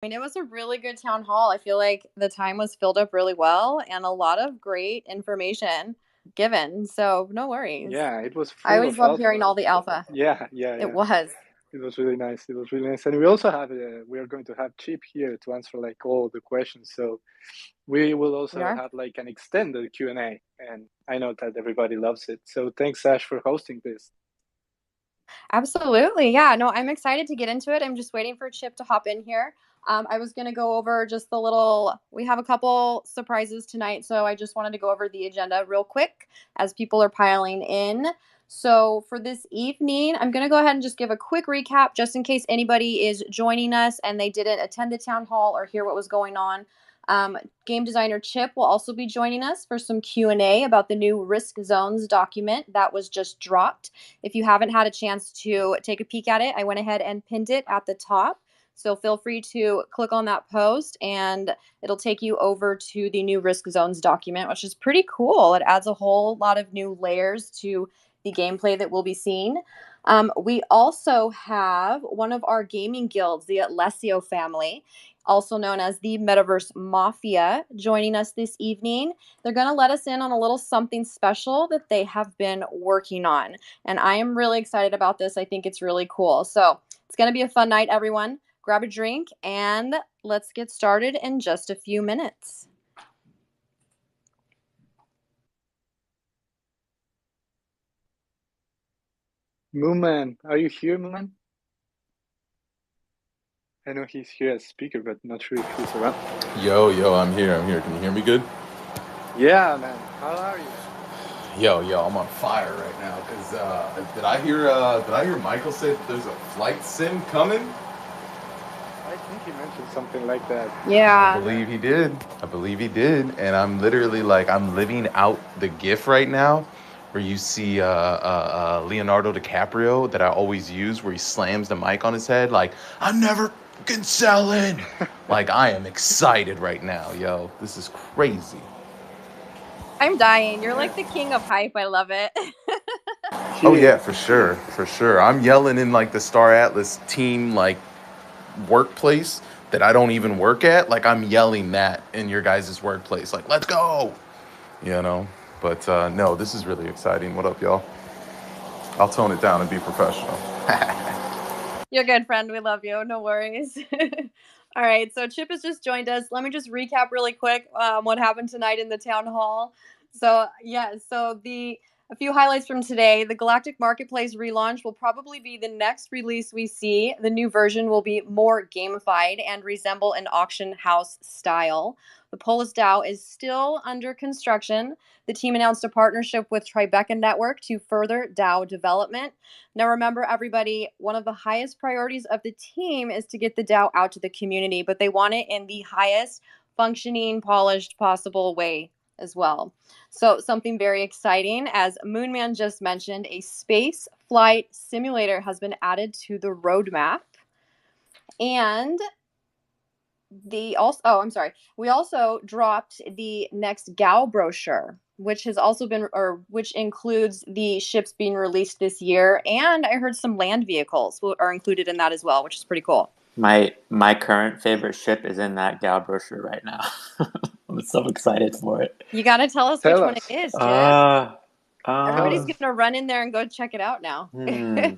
mean, it was a really good town hall. I feel like the time was filled up really well and a lot of great information given. So no worries. Yeah, it was I full always of love hearing alpha. all the alpha. Yeah, yeah, It yeah. was. It was really nice. It was really nice. And we also have we are going to have Chip here to answer like all the questions. So we will We also are. have like an extended Q&A, and I know that everybody loves it. So thanks, Ash, for hosting this. Absolutely. Yeah. No, I'm excited to get into it. I'm just waiting for Chip to hop in here. I was going to go over just the we have a couple surprises tonight. So I just wanted to go over the agenda real quick as people are piling in. So for this evening, I'm going to go ahead and just give a quick recap just in case anybody is joining us and they didn't attend the town hall or hear what was going on. Um, Game designer Chip will also be joining us for some Q&A about the new Risk Zones document that was just dropped. If you haven't had a chance to take a peek at it, I went ahead and pinned it at the top. So feel free to click on that post and it'll take you over to the new Risk Zones document, which is pretty cool. It adds a whole lot of new layers to the gameplay that we'll be seeing. We also have one of our gaming guilds, the Alessio family, also known as the Metaverse Mafia, joining us this evening. They're going to let us in on a little something special that they have been working on. And I am really excited about this. I think it's really cool. So it's going to be a fun night, everyone. Grab a drink and let's get started in just a few minutes. Mooman, are you here, Mooman? I know he's here as speaker, but not sure if he's around. Yo, I'm here. Can you hear me good? Yeah, man. How are you? Yo, I'm on fire right now. Cause did I hear Michael say that there's a flight sim coming? I think he mentioned something like that. I Yeah. believe he did. And I'm literally like I'm living out the GIF right now, where you see Leonardo DiCaprio that I always use, where he slams the mic on his head, like I'm never fucking selling. Like I am excited right now, yo. This is crazy. I'm dying. You're Yeah, like the king of hype. I love it. Oh he yeah, is. for He sure, is. for sure. I'm yelling in like the Star Atlas team like workplace that I don't even work at. Like I'm yelling that in your guys' workplace. Like, let's go. You know? But no, this is really exciting. What up, y'all? I'll tone it down and be professional. You're good, friend. We love you. No worries. All right. So Chip has just joined us. Let me just recap really quick what happened tonight in the town hall. So yeah. So the a few highlights from today. The Galactic Marketplace relaunch will probably be the next release we see. The new version will be more gamified and resemble an auction house style. The Polis DAO is still under construction. The team announced a partnership with Tribeca Network to further DAO development. Now, remember, everybody, one of the highest priorities of the team is to get the DAO out to the community, but they want it in the highest functioning, polished possible way as well. So, something very exciting, as Moonman just mentioned, a space flight simulator has been added to the roadmap. And I'm sorry, we also dropped the next gal brochure, which has also been, or which includes the ships being released this year, and I heard some land vehicles are included in that as well, which is pretty cool. My current favorite ship is in that gal brochure right now. I'm so excited for it. You got to tell us which Tell one it us. is, Chip. Uh, Tell Everybody's um, us. gonna run in there and go check it out now. hmm.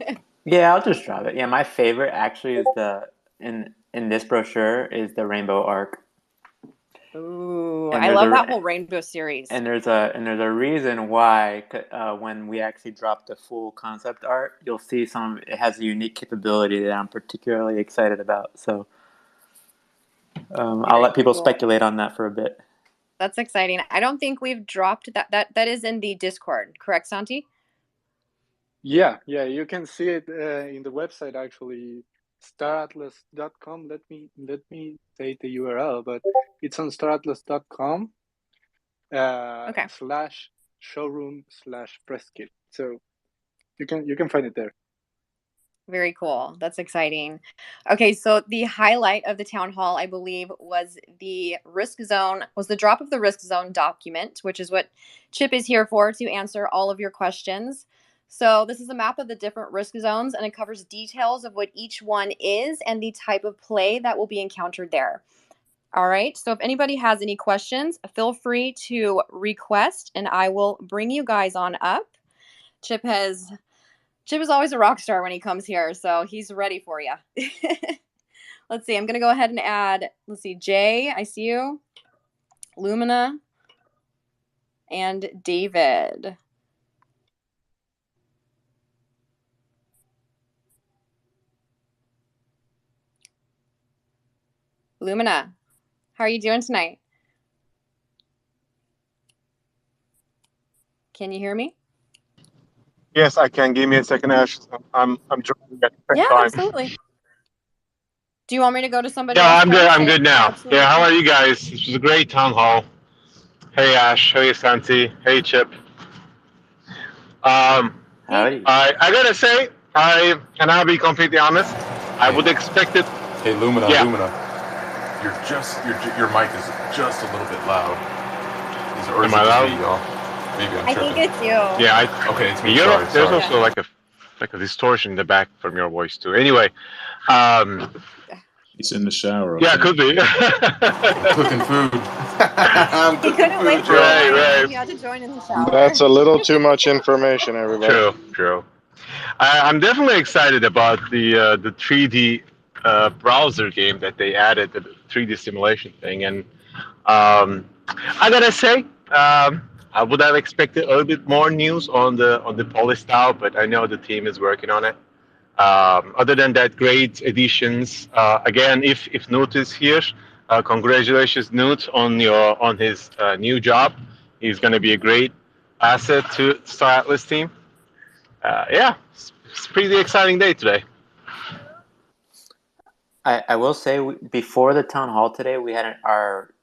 Yeah, I'll just drop it. Yeah, my favorite actually is the in this brochure is the Rainbow Arc, Ooh, and I there's love that a whole rainbow series. there's a reason why when we actually drop the full concept art, you'll see it has a unique capability that I'm particularly excited about. So I'll Very let people cool. speculate on that for a bit. That's exciting. I don't think we've dropped that. That is in the Discord, correct, Santi? Yeah, yeah, you can see it in the website actually, staratlas.com. Let me say the URL, but it's on staratlas.com Okay. slash showroom slash press kit. So you can find it there. Very cool. That's exciting. Okay, so the highlight of the town hall, I believe, was the drop of the risk zone document, which is what Chip is here for to answer all of your questions. So this is a map of the different risk zones, and it covers details of what each one is and the type of play that will be encountered there. All right, so if anybody has any questions, feel free to request, and I will bring you guys on up. Chip is always a rock star when he comes here, so he's ready for you. Let's see, I'm going to go ahead and add, let's see, Jay, I see you, Lumina, and David. Lumina, how are you doing tonight? Can you hear me? Yes, I can. Give me a second, Ash. I'm driving at the same Yeah, time. absolutely. Do you want me to go to somebody Yeah, else I'm good. first? I'm good I now. absolutely Yeah, how can. are you guys? This was a great town hall. Hey, Ash. Hey, Santi. Hey, Chip. Hey, Howdy. I gotta say, and I'll be completely honest. I Hey, would expect it. hey, Lumina, Yeah. Lumina. Your mic is just a little bit loud. Or is Am it I just loud? me, y'all? Maybe I'm I think tripping. it's you. Yeah. Okay, it's me. You're. Sorry, There's sorry. Yeah. also like a distortion in the back from your voice too. Anyway. He's in the shower. I Yeah, think. could be. I'm cooking food. I'm He cooking couldn't wait food, to y'all. Right, join, so right. he had to join in the shower. That's a little too much information, everybody. True. I'm definitely excited about the 3D browser game that they added, the 3D simulation thing, and I gotta say, I would have expected a little bit more news on the polish style, but I know the team is working on it. Other than that, great additions. Again, if Newt is here, congratulations, Newt, on his new job. He's going to be a great asset to Star Atlas team. Yeah, it's a pretty exciting day today. I will say before the town hall today, we had our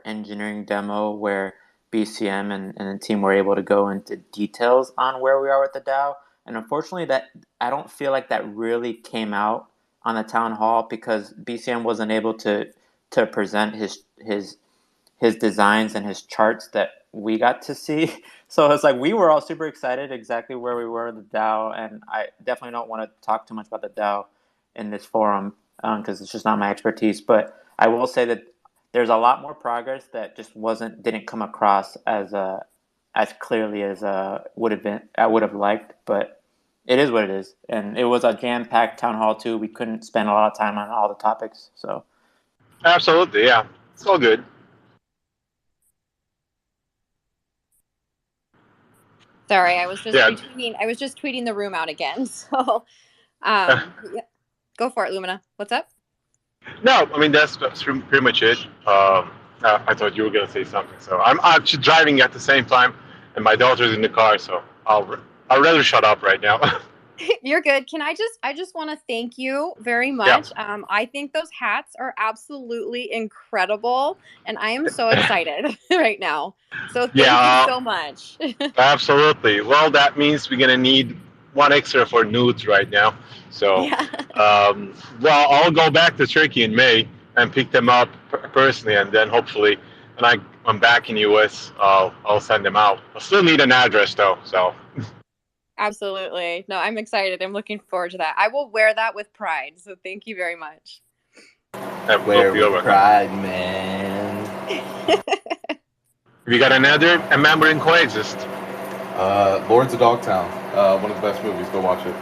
engineering demo where BCM and the team were able to go into details on where we are with the DAO. And unfortunately, that I don't feel like that really came out on the town hall because BCM wasn't able to present his designs and his charts that we got to see. So it's like we were all super excited exactly where we were in the DAO, and I definitely don't want to talk too much about the DAO in this forum because it's just not my expertise. But I will say that there's a lot more progress that just didn't come across as clearly as would have been I would have liked. But it is what it is, and it was a jam-packed town hall too. We couldn't spend a lot of time on all the topics, so. Absolutely, yeah, it's all good. Sorry, I was just Yeah. retweeting. I was just tweeting the room out again. So, yeah. Go for it, Lumina. What's up? No, I mean that's pretty much it. I thought you were gonna say something, so I'm actually driving at the same time, and my daughter's in the car, so I'll rather shut up right now. You're good. I just want to thank you very much. I think those hats are absolutely incredible, and I am so excited right now. So thank you so much. Absolutely. Well, that means we're gonna need one extra for nudes right now. So, Yeah. well, I'll go back to Turkey in May and pick them up personally, and then hopefully, when I'm back in US, I'll send them out. I still need an address though, so. Absolutely. No, I'm excited. I'm looking forward to that. I will wear that with pride. So thank you very much. Where with pride, man. We got another a member in Coexist. Lords of Dogtown. One of the best movies. Go watch it.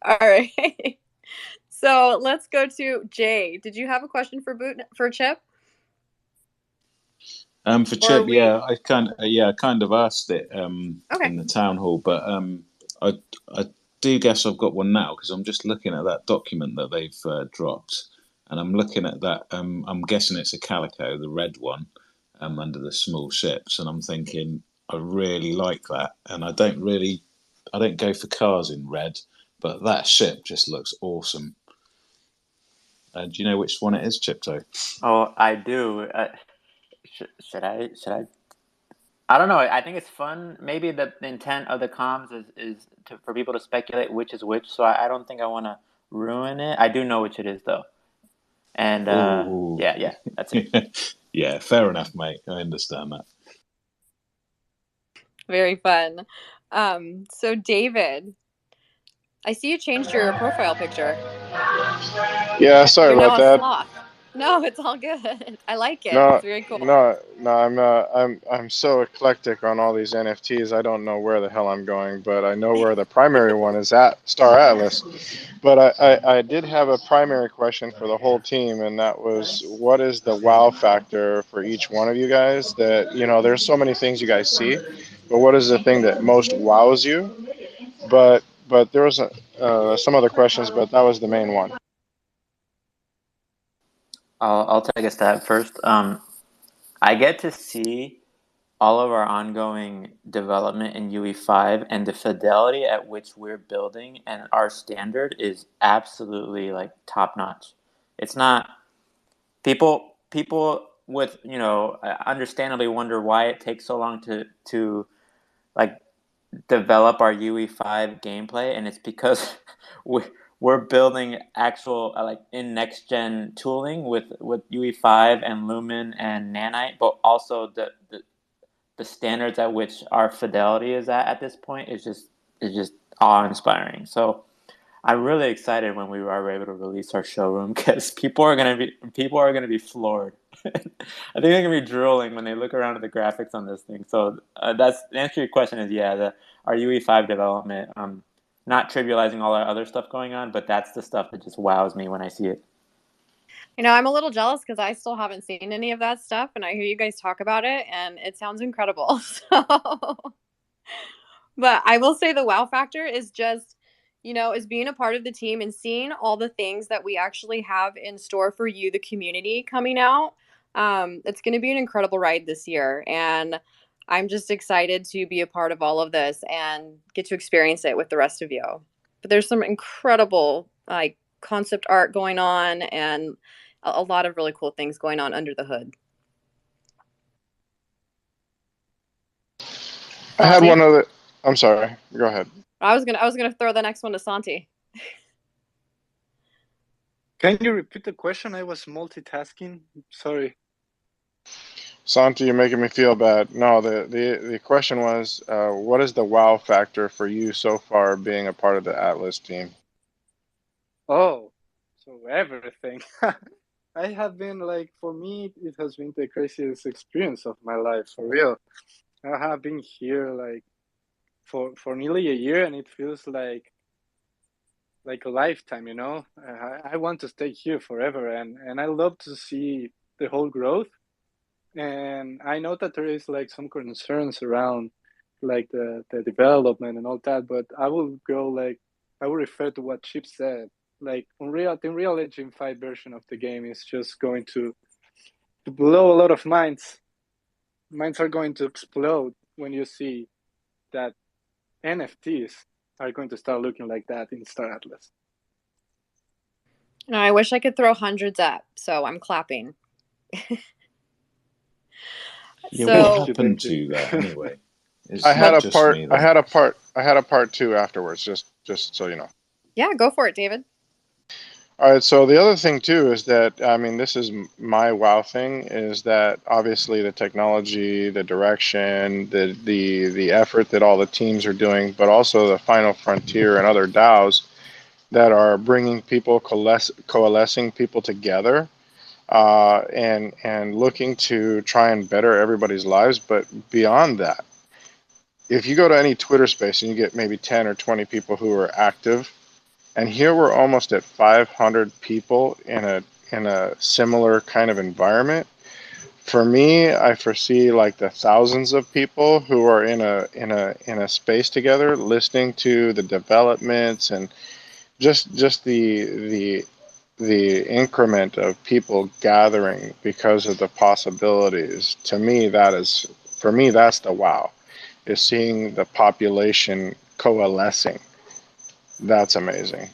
All right. So let's go to Jay. Did you have a question for Chip? For Chip, I kind of asked it in the town hall, but I do guess I've got one now because I'm just looking at that document that they've dropped, and I'm looking at that. I'm guessing it's a Calico, the red one, under the small ships, and I'm thinking I really like that, and I don't go for cars in red, but that ship just looks awesome. Do you know which one it is, Chipto? Oh, I do. Should I? I don't know. I think it's fun. Maybe the intent of the comms is for people to speculate which is which. So I don't think I want to ruin it. I do know which it is though. And yeah, that's it. Yeah, fair enough, mate. I understand that. Very fun. So David, I see you changed your profile picture. Yeah, sorry You're now about a that. sloth. No, it's all good. I like it. No, It's very cool. no. I'm so eclectic on all these NFTs. I don't know where the hell I'm going, but I know where the primary one is at, Star Atlas. But I did have a primary question for the whole team, and that was, what is the wow factor for each one of you guys? That, there's so many things you guys see, but what is the thing that most wows you? But there was some other questions, but that was the main one. I'll take a stab first. I get to see all of our ongoing development in UE5, and the fidelity at which we're building and our standard is absolutely like top notch. It's not people with understandably wonder why it takes so long to like develop our UE5 gameplay, and it's because we we're building actual like in next gen tooling with UE5 and Lumen and Nanite, but also the standards at which our fidelity is at this point is just awe inspiring. So I'm really excited when we are able to release our showroom, because people are gonna be floored. I think they're gonna be drooling when they look around at the graphics on this thing. So that's the answer to your question is yeah, our UE5 development. Not trivializing all our other stuff going on, but that's the stuff that just wows me when I see it. I'm a little jealous because I still haven't seen any of that stuff, and I hear you guys talk about it, and it sounds incredible. But I will say the wow factor is just, is being a part of the team and seeing all the things that we actually have in store for you, the community, coming out. It's going to be an incredible ride this year, and I'm just excited to be a part of all of this and get to experience it with the rest of you. But there's some incredible like concept art going on, and a lot of really cool things going on under the hood. I had Santi? one other. I'm sorry. Go ahead. I was gonna throw the next one to Santi. Can you repeat the question? I was multitasking. Sorry. Santi, you're making me feel bad. No, the question was, what is the wow factor for you so far being a part of the Atlas team? Oh, so everything. I have been like, for me, it has been the craziest experience of my life, for real. I have been here like for nearly a year, and it feels like a lifetime. I want to stay here forever, and I love to see the whole growth. And I know that there is like some concerns around like the development and all that, but I will refer to what Chip said. Like the Unreal Engine 5 version of the game is just going to blow a lot of minds. Minds are going to explode when you see that NFTs are going to start looking like that in Star Atlas. No, I wish I could throw hundreds up, so I'm clapping. Yeah, So what Thank you, happened thank you. to that anyway? I It's had not a just part. me I then. had a part. I had a part two afterwards. Just so you know. yeah, go for it, David. All right. So the other thing too is that, I mean, this is my wow thing, is that obviously the technology, the direction, the effort that all the teams are doing, but also the Final Frontier and other DAOs that are bringing people, coalescing people together, and looking to try and better everybody's lives. But beyond that, if you go to any Twitter space and you get maybe 10 or 20 people who are active, and here we're almost at 500 people in a similar kind of environment. For me, I foresee like the thousands of people who are in a space together, listening to the developments, and just the increment of people gathering because of the possibilities. To me, that's the wow, is seeing the population coalescing. That's amazing.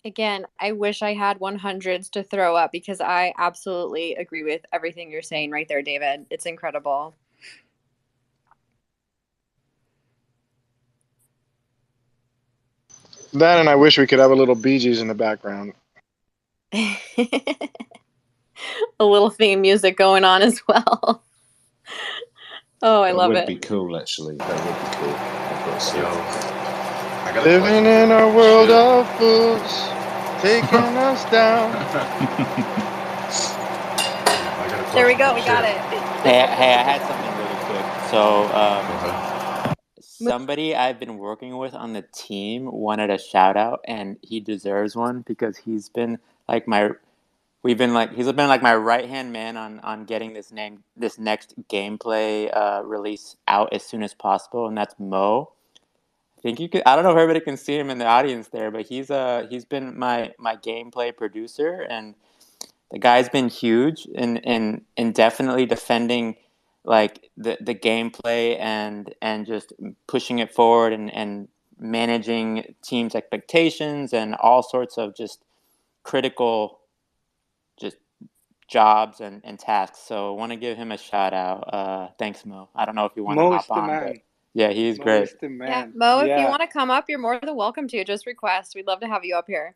Again, I wish I had 100s to throw up because I absolutely agree with everything you're saying right there, David. It's incredible. That, and I wish we could have a little Bee Gees in the background. A little theme music going on as well. Oh, I That love would it. be cool, actually. That would be cool. I've got to say. Yo, I got a Living question. in a world Should- of fools, taking us down. I got a There we question go. for We got Chip. it. Hey, I had something really quick. So, Go ahead. somebody I've been working with on the team wanted a shout out, and he deserves one because he's been like my he's been like my right hand man on getting this next gameplay release out as soon as possible, and that's Mo. I think you could. I don't know if everybody can see him in the audience there, but he's been my gameplay producer, and the guy's been huge in definitely defending like the gameplay and just pushing it forward and managing teams' expectations and all sorts of just critical just jobs and tasks. So I want to give him a shout out. Thanks, Mo. I don't know if you want to Mo is hop the on, but man. yeah, he's Mo great. is the Yeah, man. Mo, if you Yeah, want to come up, you're more than welcome to. Just request. We'd love to have you up here.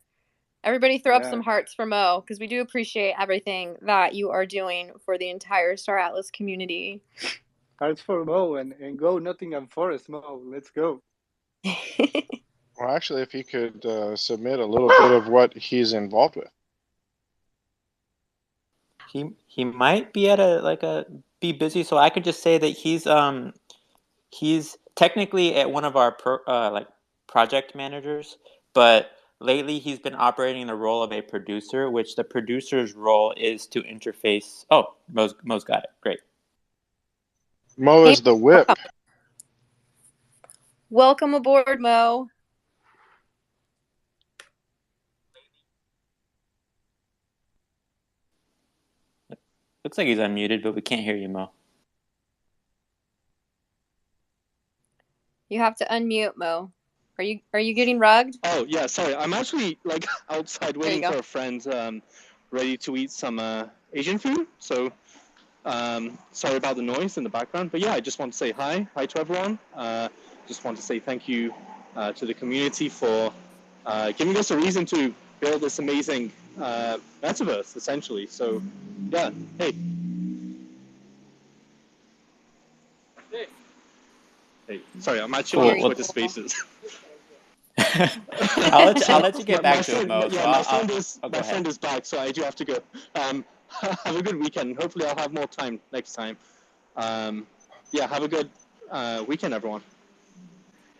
Everybody throw up yeah. some hearts for Mo because we do appreciate everything that you are doing for the entire Star Atlas community. Hearts for Mo and go Nottingham Forest, Mo. Let's go. Well, actually, if he could submit a little bit of what he's involved with. He might be at be busy, so I could just say that he's technically at one of our project managers, but lately he's been operating the role of a producer, which the producer's role is to interface. Oh, Mo's got it. Great. Mo Hey, is the whip. welcome aboard, Mo. Looks like he's unmuted, but we can't hear you, Mo. You have to unmute, Mo. Are you getting rugged? Oh yeah, sorry. I'm actually like outside There you waiting go. for a friend, ready to eat some Asian food. So sorry about the noise in the background. But yeah, I just want to say hi to everyone. Just want to say thank you to the community for giving us a reason to build this amazing metaverse, essentially. So yeah, hey. Hey, sorry, I'm actually on Cool. a Well, Twitter Spaces. I'll let you get back to it, Mo. So my friend go ahead. is back, so I do have to go. Have a good weekend. Hopefully, I'll have more time next time. Yeah, have a good weekend, everyone.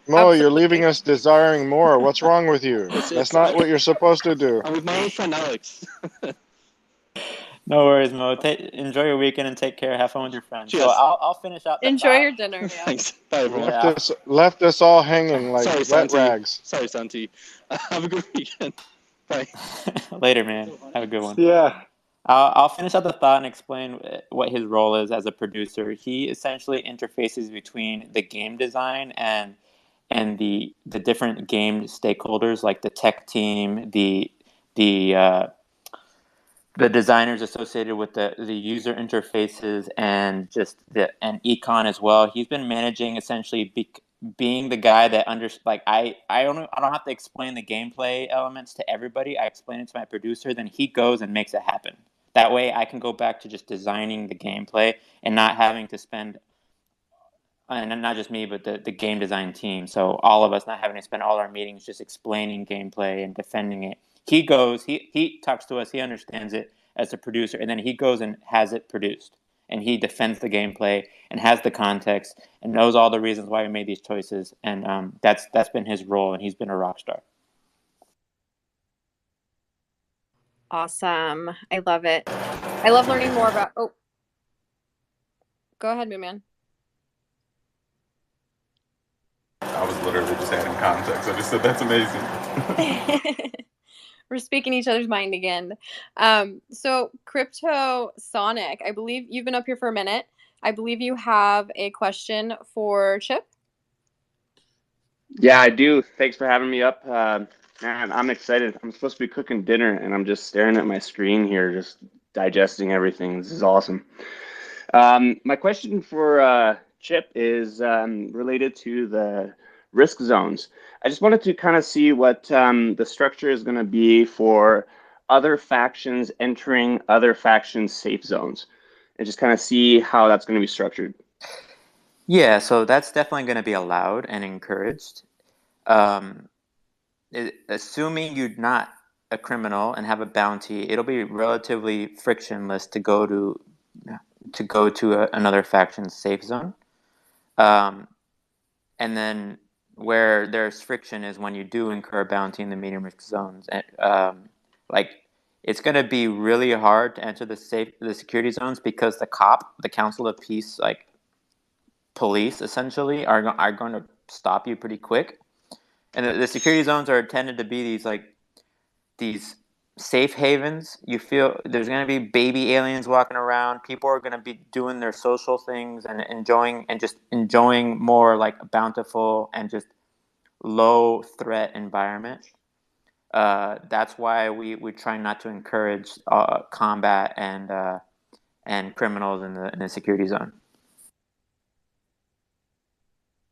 Mo, you're Absolutely. leaving us desiring more. What's wrong with you? That's not what you're supposed to do. I'm with my old friend Alex. No worries, Mo. Enjoy your weekend and take care. Have fun with your friends. Cheers. So I'll finish out the Enjoy thought. your dinner. Yeah. Thanks. Bye, everyone. Yeah. Left us all hanging like Sorry, wet Santi. rags. Sorry, Santi. Have a good weekend. Bye. Later, man. Have a good one. Yeah. I'll finish out the thought and explain what his role is as a producer. He essentially interfaces between the game design and the different game stakeholders, like the tech team, the the designers associated with the user interfaces, and just and econ as well. He's been managing essentially being the guy that I don't have to explain the gameplay elements to everybody. I explain it to my producer, then he goes and makes it happen. That way I can go back to just designing the gameplay and not having to spend, and not just me, but the game design team. So all of us not having to spend all our meetings just explaining gameplay and defending it. He goes, he talks to us, he understands it as a producer, and then he goes and has it produced. And he defends the gameplay and has the context and knows all the reasons why we made these choices. And that's been his role, and he's been a rock star. Awesome. I love it. I love learning more about. Oh, go ahead, Moonman. I was literally just adding context. I just said that's amazing. We're speaking each other's mind again. So Crypto Sonic, I believe you've been up here for a minute. I believe you have a question for Chip. Yeah, I do. Thanks for having me up. Man, I'm excited. I'm supposed to be cooking dinner and I'm just staring at my screen here, just digesting everything. This is awesome. My question for Chip is related to the risk zones. I just wanted to kind of see what the structure is going to be for other factions entering other factions' safe zones and just kind of see how that's going to be structured. Yeah, so that's definitely going to be allowed and encouraged. Um, Assuming you're not a criminal and have a bounty, it'll be relatively frictionless to go to another faction's safe zone. Um, and then where there's friction is when you do incur a bounty in the medium risk zones. And, like it's going to be really hard to enter the security zones because the Council of Peace, like police, essentially are going to stop you pretty quick. And the security zones are intended to be these safe havens. You feel there's going to be baby aliens walking around. People are going to be doing their social things and enjoying more like a bountiful and just low threat environment. That's why we try not to encourage combat and criminals in the security zone.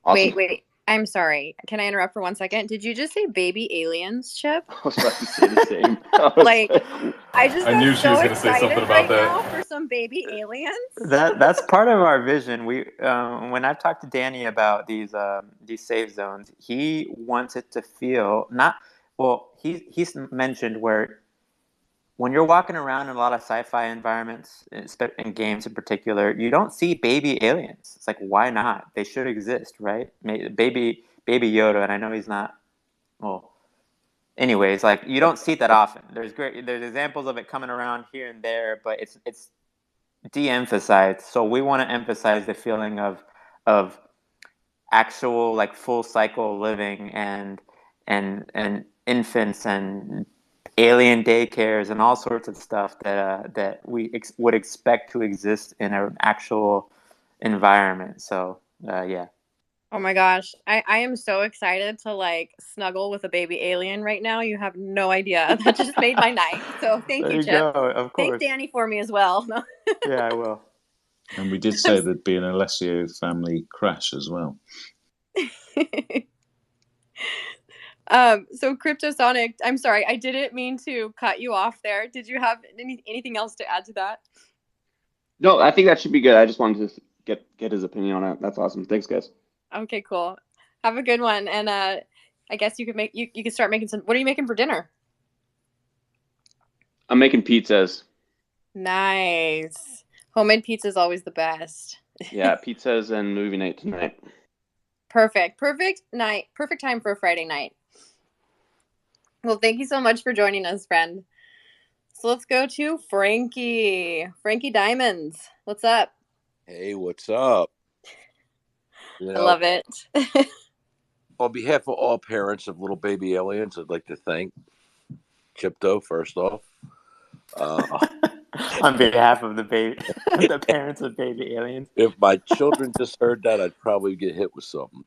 Awesome. Wait. I'm sorry. Can I interrupt for 1 second? Did you just say baby aliens, Chip? I was about to say the same. Like, I just I got knew she so was going to say something excited about right that. now for some baby aliens. That's part of our vision. We when I've talked to Danny about these safe zones, he wants it to feel not well. He's mentioned where when you're walking around in a lot of sci-fi environments, in games in particular, you don't see baby aliens. It's like, why not? They should exist, right? Baby Yoda, and I know he's not. Well, anyways, like you don't see it that often. There's examples of it coming around here and there, but it's de-emphasized. So we want to emphasize the feeling of actual like full cycle living and infants and alien daycares and all sorts of stuff that we would expect to exist in an actual environment. So yeah. Oh my gosh. I am so excited to like snuggle with a baby alien right now. You have no idea. That just made my night. So thank There you, you Chip. go. Of Thank course. Danny for me as well. No. Yeah, I will. And we did say there'd be an Alessio family crash as well. So Cryptosonic, I'm sorry, I didn't mean to cut you off there. Did you have anything else to add to that? No, I think that should be good. I just wanted to get his opinion on it. That's awesome. Thanks, guys. Okay, cool. Have a good one. And I guess you could start making some. What are you making for dinner? I'm making pizzas. Nice. Homemade pizza is always the best. Yeah, pizzas and movie night tonight. Perfect night. Perfect time for a Friday night. Well, thank you so much for joining us, friend. So let's go to Frankie. Frankie Diamonds. What's up? Hey, what's up? I love it. On behalf of all parents of little baby aliens, I'd like to thank Chipto first off. On behalf of the parents of baby aliens. If my children just heard that, I'd probably get hit with something.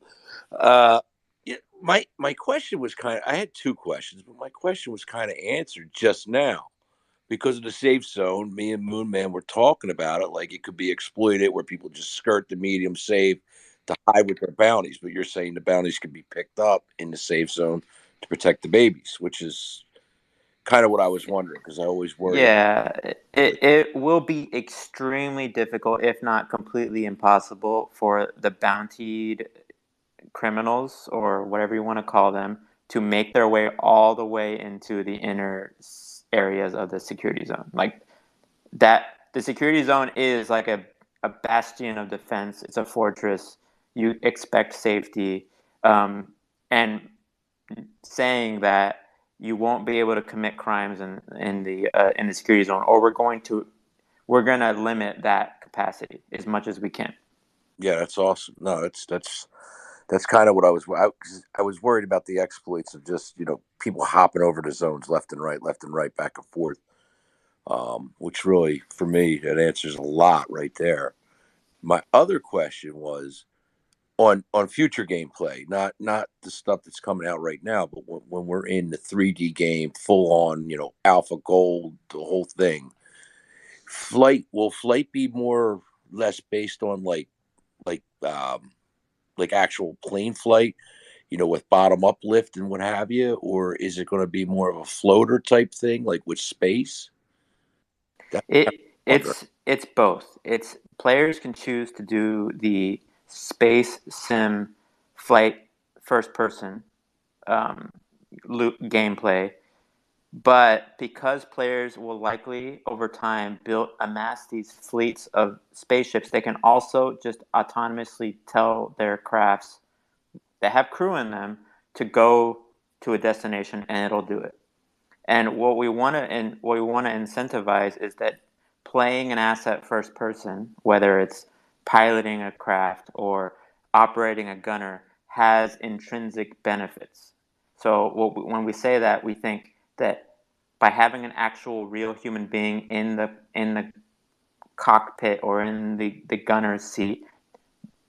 Yeah, my question was I had two questions, but my question was kind of answered just now. Because of the safe zone, me and Moon Man were talking about it, like it could be exploited where people just skirt the medium safe to hide with their bounties. But you're saying the bounties can be picked up in the safe zone to protect the babies, which is kind of what I was wondering because I always worry. Yeah, it will be extremely difficult, if not completely impossible, for the bountied criminals or whatever you want to call them to make their way all the way into the inner areas of the security zone. Like that, the security zone is like a bastion of defense. It's a fortress. You expect safety, and saying that you won't be able to commit crimes in the security zone, or we're going to limit that capacity as much as we can. Yeah, that's awesome. No, that's kind of what I was worried about the exploits of just people hopping over the zones left and right, back and forth. Which really, for me, that answers a lot right there. My other question was on future gameplay, not the stuff that's coming out right now, but when we're in the 3D game, full on, Alpha Gold, the whole thing. Will flight be more less based on like actual plane flight, with bottom up lift and what have you, or is it going to be more of a floater type thing, like with space? It's both. It's players can choose to do the space sim flight first person gameplay. But because players will likely over time amass these fleets of spaceships, they can also just autonomously tell their crafts that have crew in them to go to a destination, and it'll do it. And what we want to incentivize is that playing an asset first person, whether it's piloting a craft or operating a gunner, has intrinsic benefits. So when we say that, we think that by having an actual real human being in the cockpit or in the gunner's seat,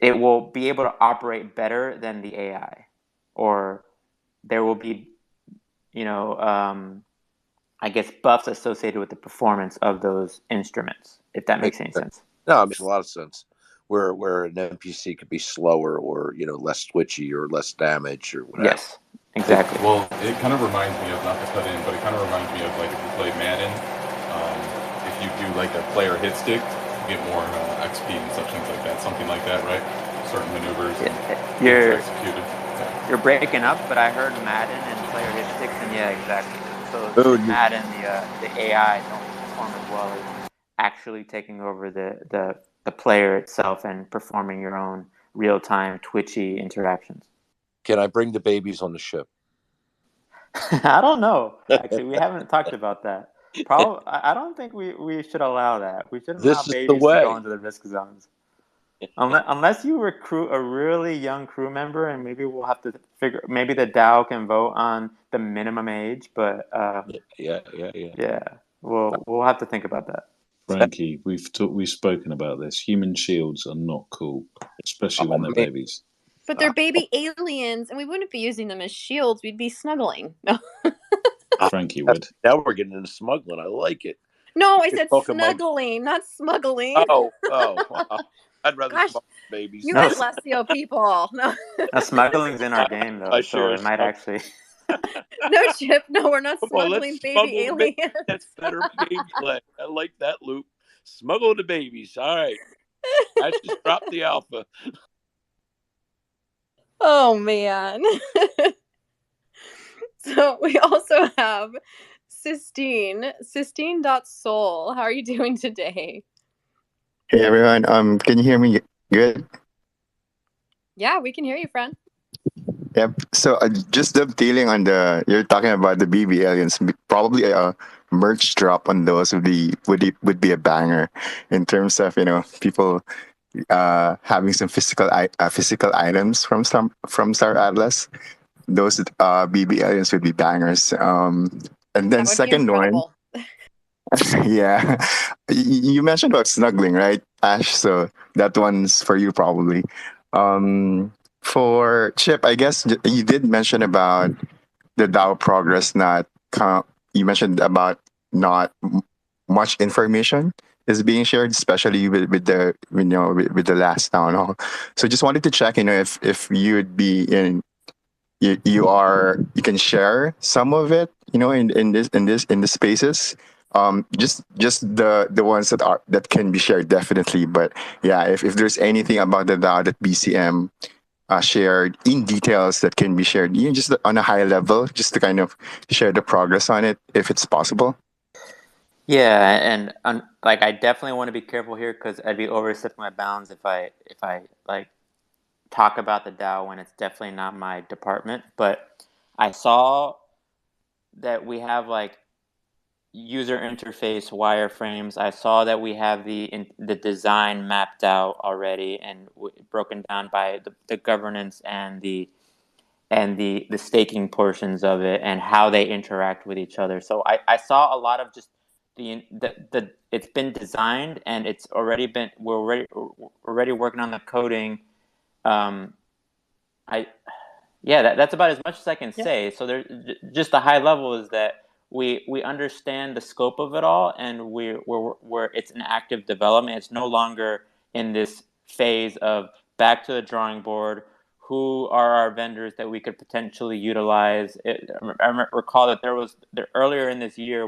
it will be able to operate better than the AI, or there will be, I guess, buffs associated with the performance of those instruments, if that makes any sense. No, it makes a lot of sense. Where an NPC could be slower, or less twitchy, or less damage, or whatever. Yes, exactly. It kind of reminds me of, not to cut in, but it kind of reminds me of like if you play Madden. If you do like a player hit stick, you get more XP and such things like that. Something like that, right? Certain maneuvers and you're executed. Yeah. You're breaking up, but I heard Madden and player hit sticks, and yeah, exactly. So in Madden, the AI don't perform as well as actually taking over the player itself and performing your own real-time twitchy interactions. Can I bring the babies on the ship? I don't know. Actually, we haven't talked about that. Probably, I don't think we should allow that. We shouldn't allow babies to go into the risk zones. Unless you recruit a really young crew member, and maybe we'll have to maybe the DAO can vote on the minimum age, but yeah, we'll have to think about that. Frankie, we've spoken about this. Human shields are not cool, especially when they're babies. But they're baby aliens, and we wouldn't be using them as shields. We'd be snuggling. No. Frankie would. Now we're getting into smuggling. I like it. No, I said snuggling, not smuggling. Oh, wow. I'd rather smuggle babies. You Alessio people. No. Smuggling's in our game, though, so it might actually... No, Chip, no, we're not smuggling baby aliens. That's better gameplay. I like that, Luke. Smuggle the babies. All right. I just dropped the alpha. Oh, man. So we also have Sistine.Soul. How are you doing today? Hey, everyone. Can you hear me good? Yeah, we can hear you, friend. Yep. So just dovetailing on you're talking about the BB aliens. Probably a merch drop on those would be a banger in terms of people having some physical items from Star Atlas. Those BB aliens would be bangers. And then second one. Yeah, you mentioned about snuggling, right, Ash? So that one's for you probably. For Chip, I guess you did mention about the DAO progress. You mentioned about not much information is being shared, especially with the with the last town hall. So just wanted to check, if you'd be in. You can share some of it, in the spaces. Just the ones that can be shared, definitely. But yeah, if there's anything about the DAO that BCM shared in details that can be shared, just on a high level, just to kind of share the progress on it, if it's possible. Yeah, and like I definitely want to be careful here, because I'd be overstepping my bounds if I like talk about the DAO when it's definitely not my department. But I saw that we have like user interface wireframes. I saw that we have the design mapped out already and broken down by the governance and the staking portions of it and how they interact with each other. So I saw a lot of just the it's been designed, and it's already been we're already working on the coding. That's about as much as I can say. So there, just the high level is that we understand the scope of it all, and we're it's an active development. It's no longer in this phase of back to the drawing board. Who are our vendors that we could potentially utilize? I recall that earlier in this year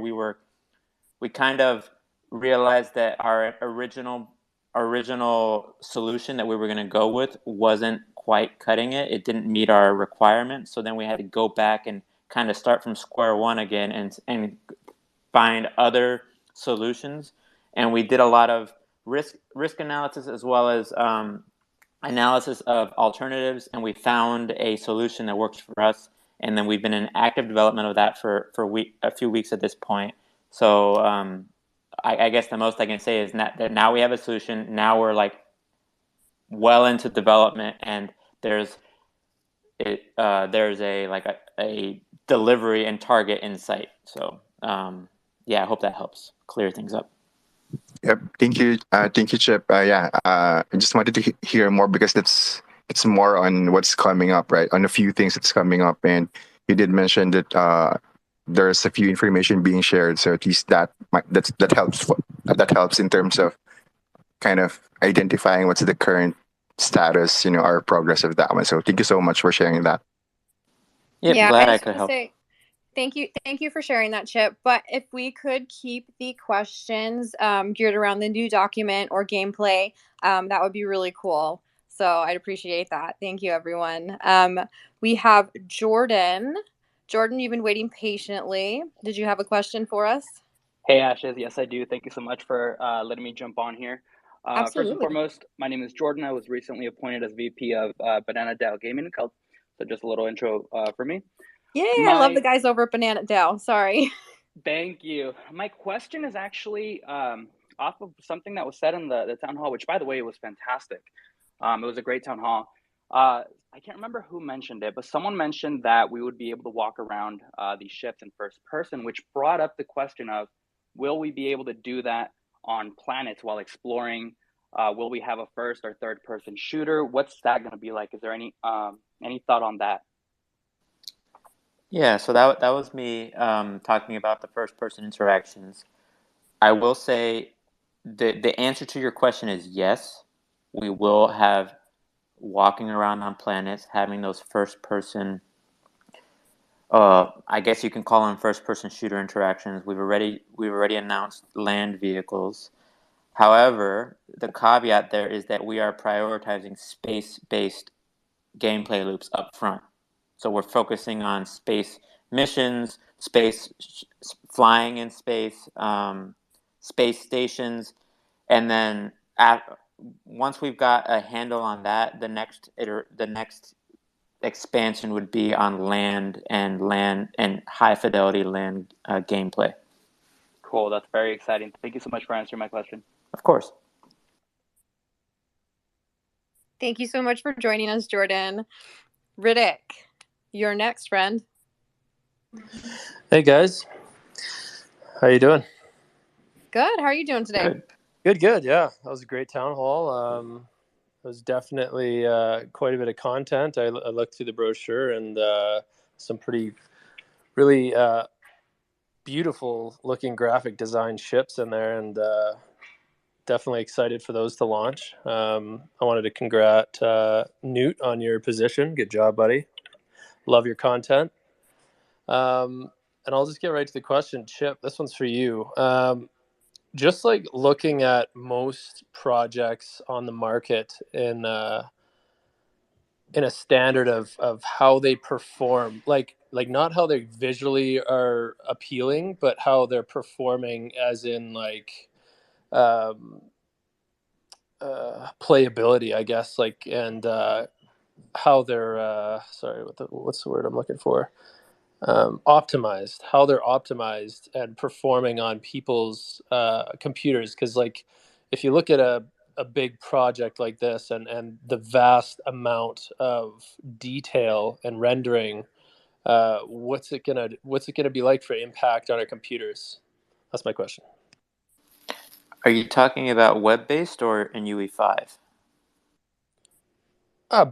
we kind of realized that our original original solution that we were going to go with wasn't quite cutting it. It didn't meet our requirements. So then we had to go back and kind of start from square one again and find other solutions. And we did a lot of risk analysis as well as analysis of alternatives, and we found a solution that works for us. And then we've been in active development of that for a few weeks at this point. So I guess the most I can say is that now we have a solution. Now we're like well into development, and there's a delivery and target in sight. So yeah, I hope that helps clear things up. Yep. Thank you, Chip. I just wanted to hear more because it's more on what's coming up, right? On a few things that's coming up, and you did mention that there's a few information being shared, so at least that helps. That helps in terms of kind of identifying what's the current status, our progress of that one. So thank you so much for sharing that. Yep, Yeah, glad I I just could want to help. say thank you for sharing that, Chip. But if we could keep the questions geared around the new document or gameplay, that would be really cool. So I'd appreciate that. Thank you, everyone. We have Jordan. Jordan, you've been waiting patiently. Did you have a question for us? Hey, Ashes. Yes, I do. Thank you so much for letting me jump on here. First and Absolutely. foremost, my name is Jordan. I was recently appointed as VP of Banana DAO Gaming Co. So just a little intro for me. Yay, I love the guys over at Banana DAO. Sorry. Thank you. My question is actually off of something that was said in the town hall, which, by the way, was fantastic. It was a great town hall. I can't remember who mentioned it, but someone mentioned that we would be able to walk around these ships in first person, which brought up the question of, will we be able to do that on planets while exploring? Will we have a first or third person shooter? What's that going to be like? Is there any thought on that? Yeah, so that was me talking about the first person interactions. I will say the answer to your question is yes. We will have walking around on planets, having those first person, I guess you can call them first person shooter interactions. We've already announced land vehicles. However, the caveat there is that we are prioritizing space-based gameplay loops up front. So we're focusing on space missions, flying in space, space stations, and then once we've got a handle on that, the next expansion would be on land and high fidelity land gameplay. Cool, that's very exciting. Thank you so much for answering my question. Of course. Thank you so much for joining us, Jordan. Riddick, you're next, friend. Hey guys, how you doing? Good. How are you doing today? Good. Yeah, that was a great town hall. It was definitely quite a bit of content. I looked through the brochure and some really beautiful looking graphic design ships in there, and definitely excited for those to launch. I wanted to congrat Newt on your position. Good job, buddy. Love your content. And I'll just get right to the question. Chip, this one's for you. Just like looking at most projects on the market in a standard of how they perform, like not how they visually are appealing, but how they're performing as in like playability, I guess, like, and how they're sorry, what's the word I'm looking for? Optimized, how they're optimized and performing on people's computers. Because like if you look at a big project like this and the vast amount of detail and rendering, what's it gonna be like for impact on our computers? That's my question. Are you talking about web-based or in UE5?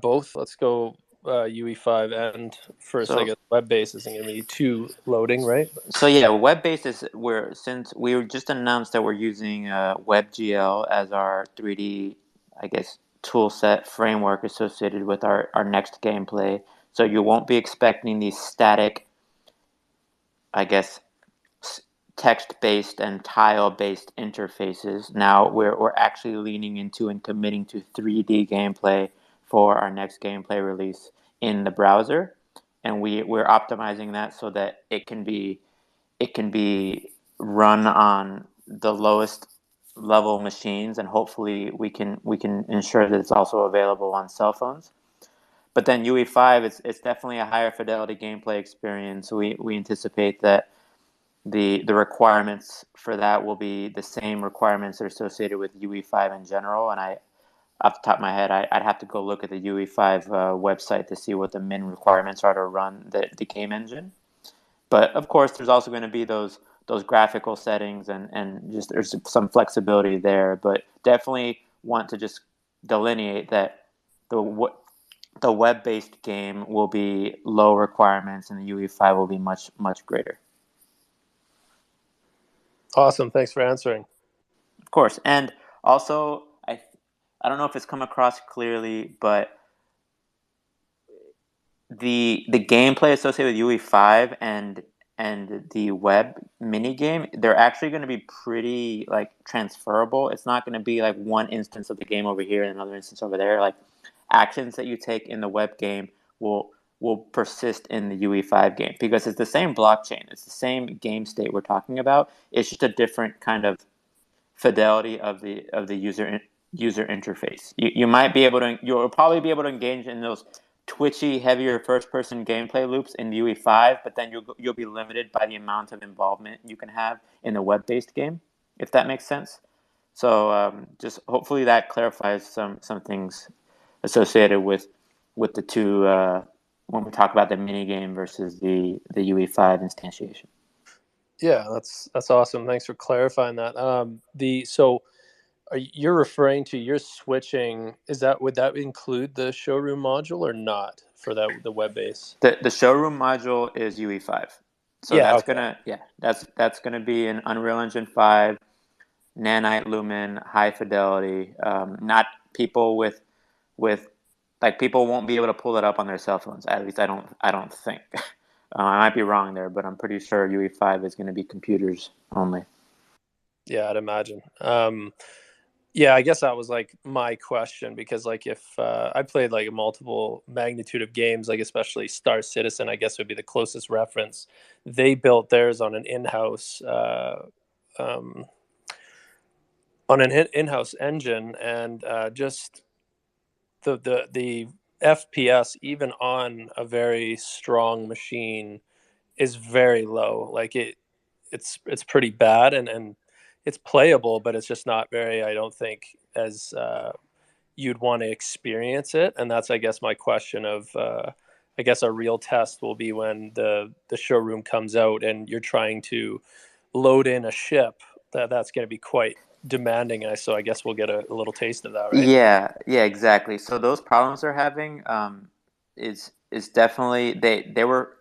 Both. Let's go UE5 and first. I guess web-based isn't going to be too loading, right? So yeah, web-based is since we just announced that we're using WebGL as our 3D, I guess, tool set framework associated with our next gameplay. So you won't be expecting these static, I guess, text-based and tile-based interfaces. Now we're actually leaning into and committing to 3D gameplay for our next gameplay release in the browser, and we're optimizing that so that it can be run on the lowest level machines, and hopefully we can ensure that it's also available on cell phones. But then UE5, it's definitely a higher fidelity gameplay experience. We anticipate that the requirements for that will be the same requirements that are associated with UE5 in general. And off the top of my head, I'd have to go look at the UE5 website to see what the min requirements are to run the game engine. But of course, there's also going to be those graphical settings and just there's some flexibility there. But definitely want to just delineate that the web-based game will be low requirements and the UE5 will be much, much greater. Awesome. Thanks for answering. Of course. And also, I don't know if it's come across clearly, but the gameplay associated with UE5 and the web mini game, they're actually going to be pretty like transferable. It's not going to be like one instance of the game over here and another instance over there. Like actions that you take in the web game will persist in the UE5 game because it's the same blockchain. It's the same game state we're talking about. It's just a different kind of fidelity of the user interface. You might be able to, you'll probably be able to engage in those twitchy, heavier first-person gameplay loops in the UE5, but then you'll be limited by the amount of involvement you can have in the web-based game, if that makes sense. So just hopefully that clarifies some things associated with the two when we talk about the mini game versus the UE5 instantiation. Yeah, that's awesome. Thanks for clarifying that. So you're referring to you're switching? Would that include the showroom module or not for the web base? The showroom module is UE5, so Yeah, that's gonna be an Unreal Engine 5, Nanite Lumen, high fidelity. Not people with like people won't be able to pull it up on their cell phones. At least I don't think. I might be wrong there, but I'm pretty sure UE5 is going to be computers only. Yeah, I'd imagine. Yeah, I guess that was like my question because like if I played like a multiple magnitude of games, like especially Star Citizen, I guess would be the closest reference. They built theirs on an in-house in-house engine, and just the FPS even on a very strong machine is very low. Like it's pretty bad and it's playable, but it's just not very, I don't think, as you'd want to experience it. And that's, I guess, my question of I guess a real test will be when the showroom comes out and you're trying to load in a ship. That's going to be quite demanding. So I guess we'll get a little taste of that, right? Yeah, exactly. So those problems they're having is definitely they were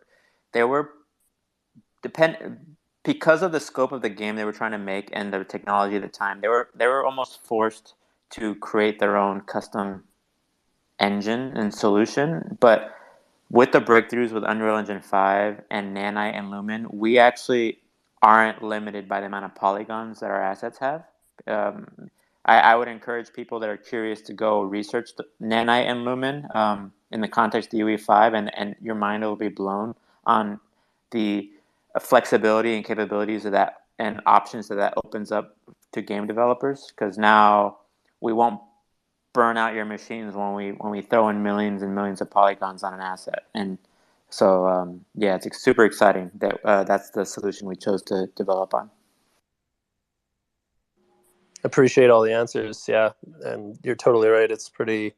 because of the scope of the game they were trying to make and the technology at the time. They were almost forced to create their own custom engine and solution. But with the breakthroughs with Unreal Engine 5 and Nanite and Lumen, we actually aren't limited by the amount of polygons that our assets have. I would encourage people that are curious to go research Nanite and Lumen in the context of UE5, and your mind will be blown on the flexibility and capabilities of that and options that opens up to game developers. Because now we won't burn out your machines when we throw in millions and millions of polygons on an asset. And so it's super exciting that that's the solution we chose to develop on. Appreciate all the answers. Yeah, and you're totally right. It's pretty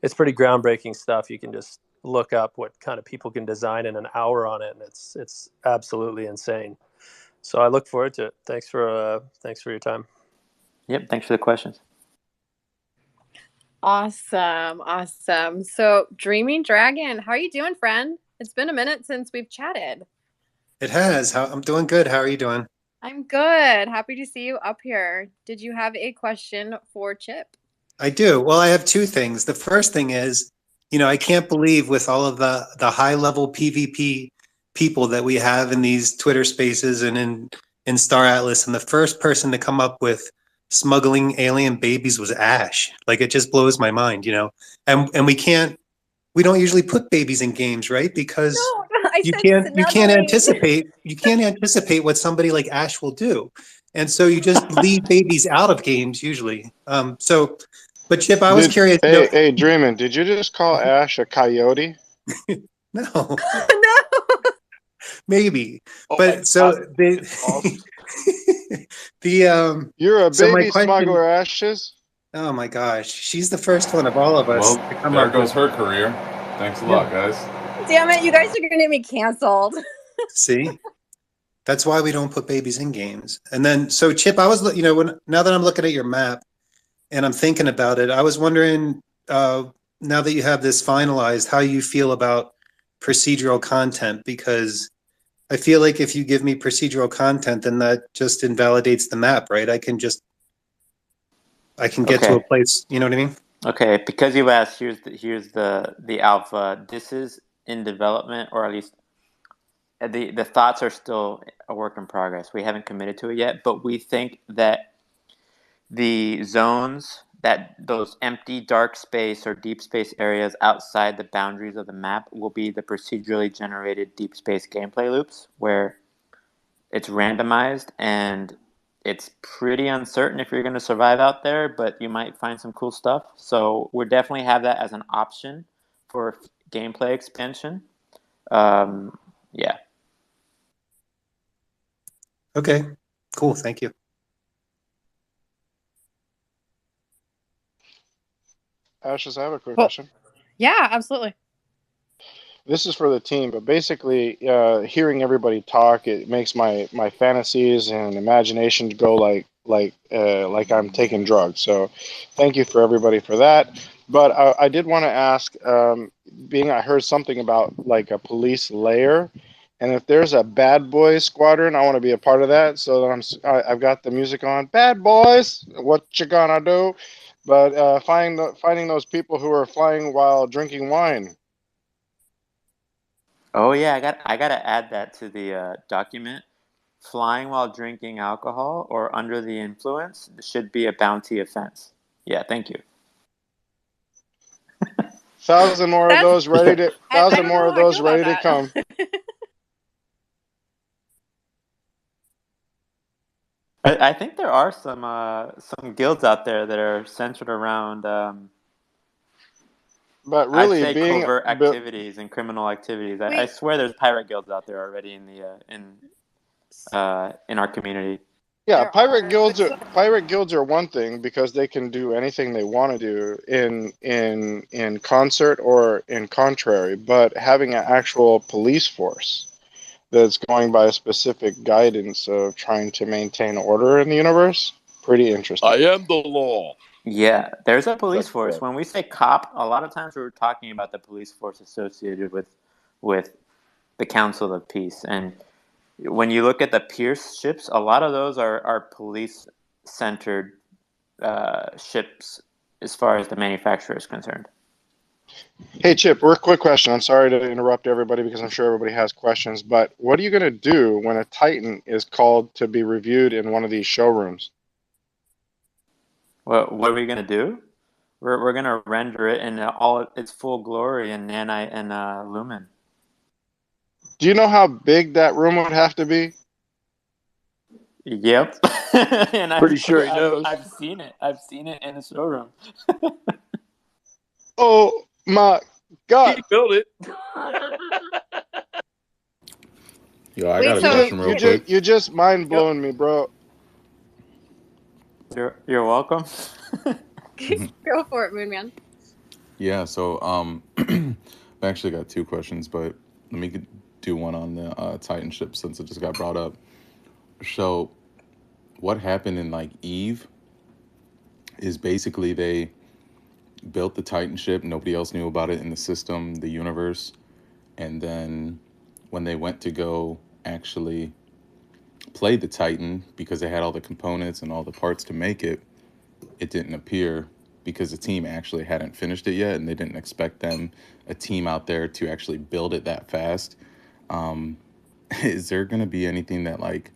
groundbreaking stuff. You can just look up what kind of people can design in an hour on it, and it's absolutely insane. So I look forward to it. Thanks for your time. Yep, thanks for the questions. Awesome. So, Dreaming Dragon, how are you doing, friend? It's been a minute since we've chatted. It has. I'm doing good. How are you doing? I'm good. Happy to see you up here. Did you have a question for Chip? I do. Well, I have two things. The first thing is, I can't believe with all of the high level PvP people that we have in these Twitter spaces and in in Star Atlas, and the first person to come up with smuggling alien babies was Ash. Like, it just blows my mind, you know. And we don't usually put babies in games, right? Because No, I you said can't snuggling. anticipate what somebody like Ash will do. And so you just leave babies out of games usually. But Chip, I was Did curious, you know. hey Dreamin', did you just call Ash a coyote? No, No. maybe. Oh my But so God. the the You're a so my baby question, smuggler, Ashes. oh my gosh, she's the first one of all of us Well, to come there up with. goes her career. Thanks a Yeah. lot, guys. Damn it, you guys are gonna get me canceled. See, that's why we don't put babies in games. And then, so Chip, I was, you know, now that I'm looking at your map and I'm thinking about it, I was wondering, now that you have this finalized, how you feel about procedural content, because I feel like if you give me procedural content, then that just invalidates the map, right? I can get to a Okay. place, you know what I mean? Okay, because you asked, here's the alpha. This is in development, or at least the thoughts are still a work in progress. We haven't committed to it yet, but we think that the zones, that those empty dark space or deep space areas outside the boundaries of the map will be the procedurally generated deep space gameplay loops, where it's randomized and it's pretty uncertain if you're going to survive out there, but you might find some cool stuff. So we definitely have that as an option for gameplay expansion. Yeah. Okay, cool. Thank you. Ashes, I have a quick Well, question. yeah, absolutely. This is for the team, but basically, hearing everybody talk, it makes my fantasies and imagination go like I'm taking drugs. So, thank you for everybody for that. But I did want to ask, being I heard something about like a police layer, and if there's a bad boys squadron, I want to be a part of that. So that I've got the music on. Bad boys, what you gonna do? But finding those people who are flying while drinking wine. Oh yeah, I gotta add that to the document. Flying while drinking alcohol or under the influence should be a bounty offense. Yeah, thank you. Thousand more of That's those ready to I thousand don't know more how of I feel those about ready to that. come. I think there are some guilds out there that are centered around But I'd really say being covert but activities and criminal activities. I Wait, swear there's pirate guilds out there already in the in our community. yeah, there are, but so pirate guilds are one thing because they can do anything they want to do in concert or in contrary, but having an actual police force that's going by a specific guidance of trying to maintain order in the universe, pretty interesting. I am the law. Yeah, there's a police That's force. correct. When we say cop, a lot of times we're talking about the police force associated with the Council of Peace. And when you look at the Pierce ships, a lot of those are police centered ships as far as the manufacturer is concerned. Hey Chip, real quick question. I'm sorry to interrupt everybody because I'm sure everybody has questions, but what are you going to do when a Titan is called to be reviewed in one of these showrooms? What are we gonna do? We're gonna render it in all its full glory in nanite and lumen. Do you know how big that room would have to be? Yep, and Pretty sure he knows. I've seen it. I've seen it in the showroom. Oh my God. He built it. Yo, I wait, got a You so just question you real can, just quick. you just mind Yep. blown me, bro. You're welcome. go for it, Moon Man. Yeah, so I've actually got two questions, but let me do one on the Titan ship since it just got brought up. So, what happened in like Eve is basically they built the Titan ship. Nobody else knew about it in the system, the universe, and then when they went to go actually play the Titan because they had all the components and all the parts to make it, it didn't appear because the team actually hadn't finished it yet and they didn't expect a team out there to actually build it that fast. Is there going to be anything that like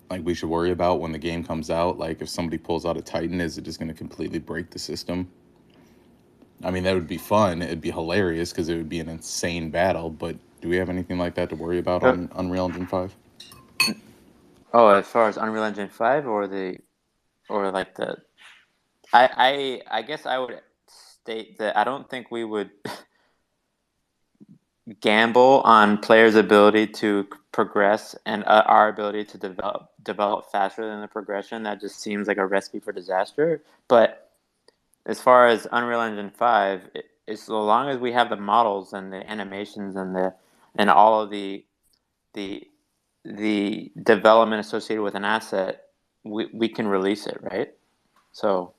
like we should worry about when the game comes out? Like if somebody pulls out a Titan, is it just going to completely break the system? I mean, that would be fun. It'd be hilarious because it would be an insane battle. But do we have anything like that to worry about Uh, on Unreal Engine 5? oh, as far as Unreal Engine 5 or like the I guess I would state that I don't think we would gamble on players' ability to progress and our ability to develop faster than the progression. That just seems like a recipe for disaster. But as far as Unreal Engine 5, as long as we have the models and the animations and all of the the development associated with an asset, we can release it, right? So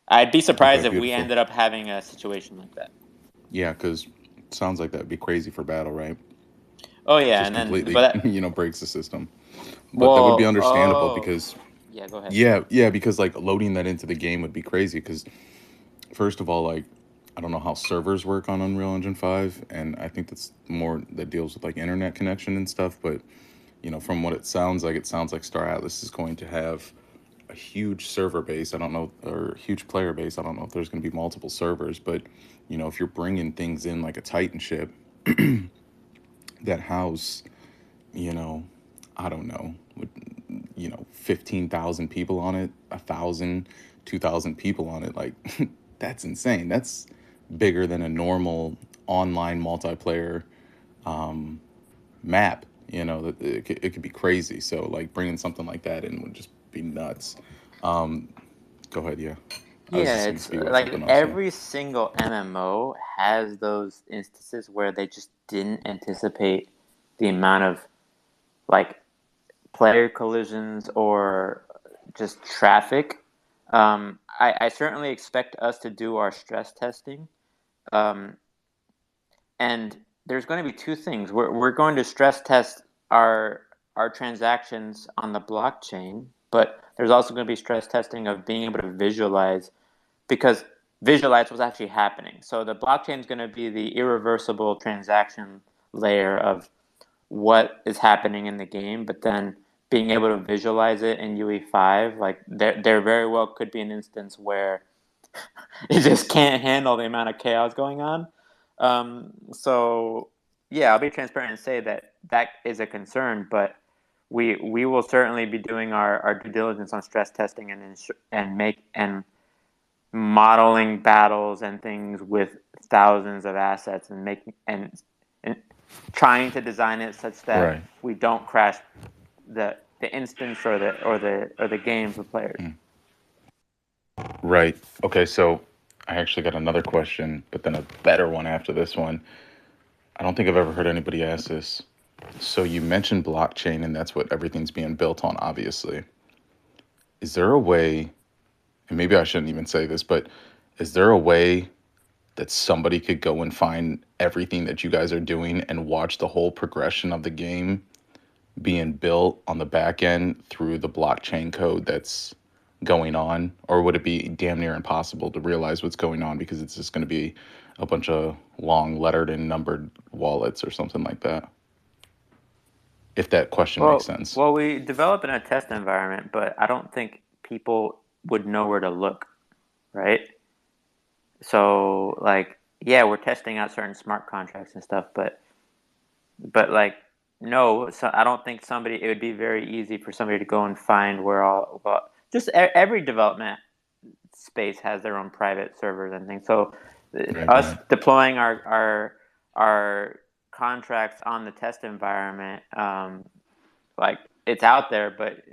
I'd be surprised Okay, if we beautiful. ended up having a situation like that. Yeah, because it sounds like that'd be crazy for battle, right? Oh yeah, Just and then completely, but breaks the system. But that would be well, understandable oh because, yeah, go ahead. yeah, because like loading that into the game would be crazy. Because first of all, like I don't know how servers work on Unreal Engine 5, and I think that's more that deals with like internet connection and stuff. But from what it sounds like Star Atlas is going to have a huge server base. I don't know, or huge player base. I don't know if there's going to be multiple servers, but if you're bringing things in like a Titan ship that house, you know, I don't know, with 15,000 people on it, 1,000, 2,000 people on it, like that's insane. That's bigger than a normal online multiplayer map. That it could be crazy. So like bringing something like that in would just be nuts. Go ahead, yeah. I was Yeah, just gonna it's speak about like something else. Yeah. every single MMO has those instances where they just didn't anticipate the amount of like player collisions or just traffic. I certainly expect us to do our stress testing. Um, and there's going to be two things. We're going to stress test our transactions on the blockchain, but there's also going to be stress testing of being able to visualize because visualize what's actually happening. So the blockchain is going to be the irreversible transaction layer of what is happening in the game, but then being able to visualize it in UE5, like there very well could be an instance where it just can't handle the amount of chaos going on. So yeah, I'll be transparent and say that that is a concern, but we will certainly be doing our due diligence on stress testing and modeling battles and things with thousands of assets and making and trying to design it such that Right. we don't crash the instance or the game for players. Right. Okay. So I actually got another question, but then a better one after this one. I don't think I've ever heard anybody ask this. So you mentioned blockchain, and that's what everything's being built on, obviously. Is there a way, and maybe I shouldn't even say this, but is there a way that somebody could go and find everything that you guys are doing and watch the whole progression of the game being built on the back end through the blockchain code that's going on? Or would it be damn near impossible to realize what's going on because it's just going to be a bunch of long lettered and numbered wallets or something like that? If that question makes sense. Well, we develop in a test environment, but I don't think people would know where to look, right? So, like, yeah, we're testing out certain smart contracts and stuff, but like, no, so I don't think it would be very easy for somebody to go and find just every development space has their own private servers and things. So, Right, us right. deploying our contracts on the test environment, like it's out there, but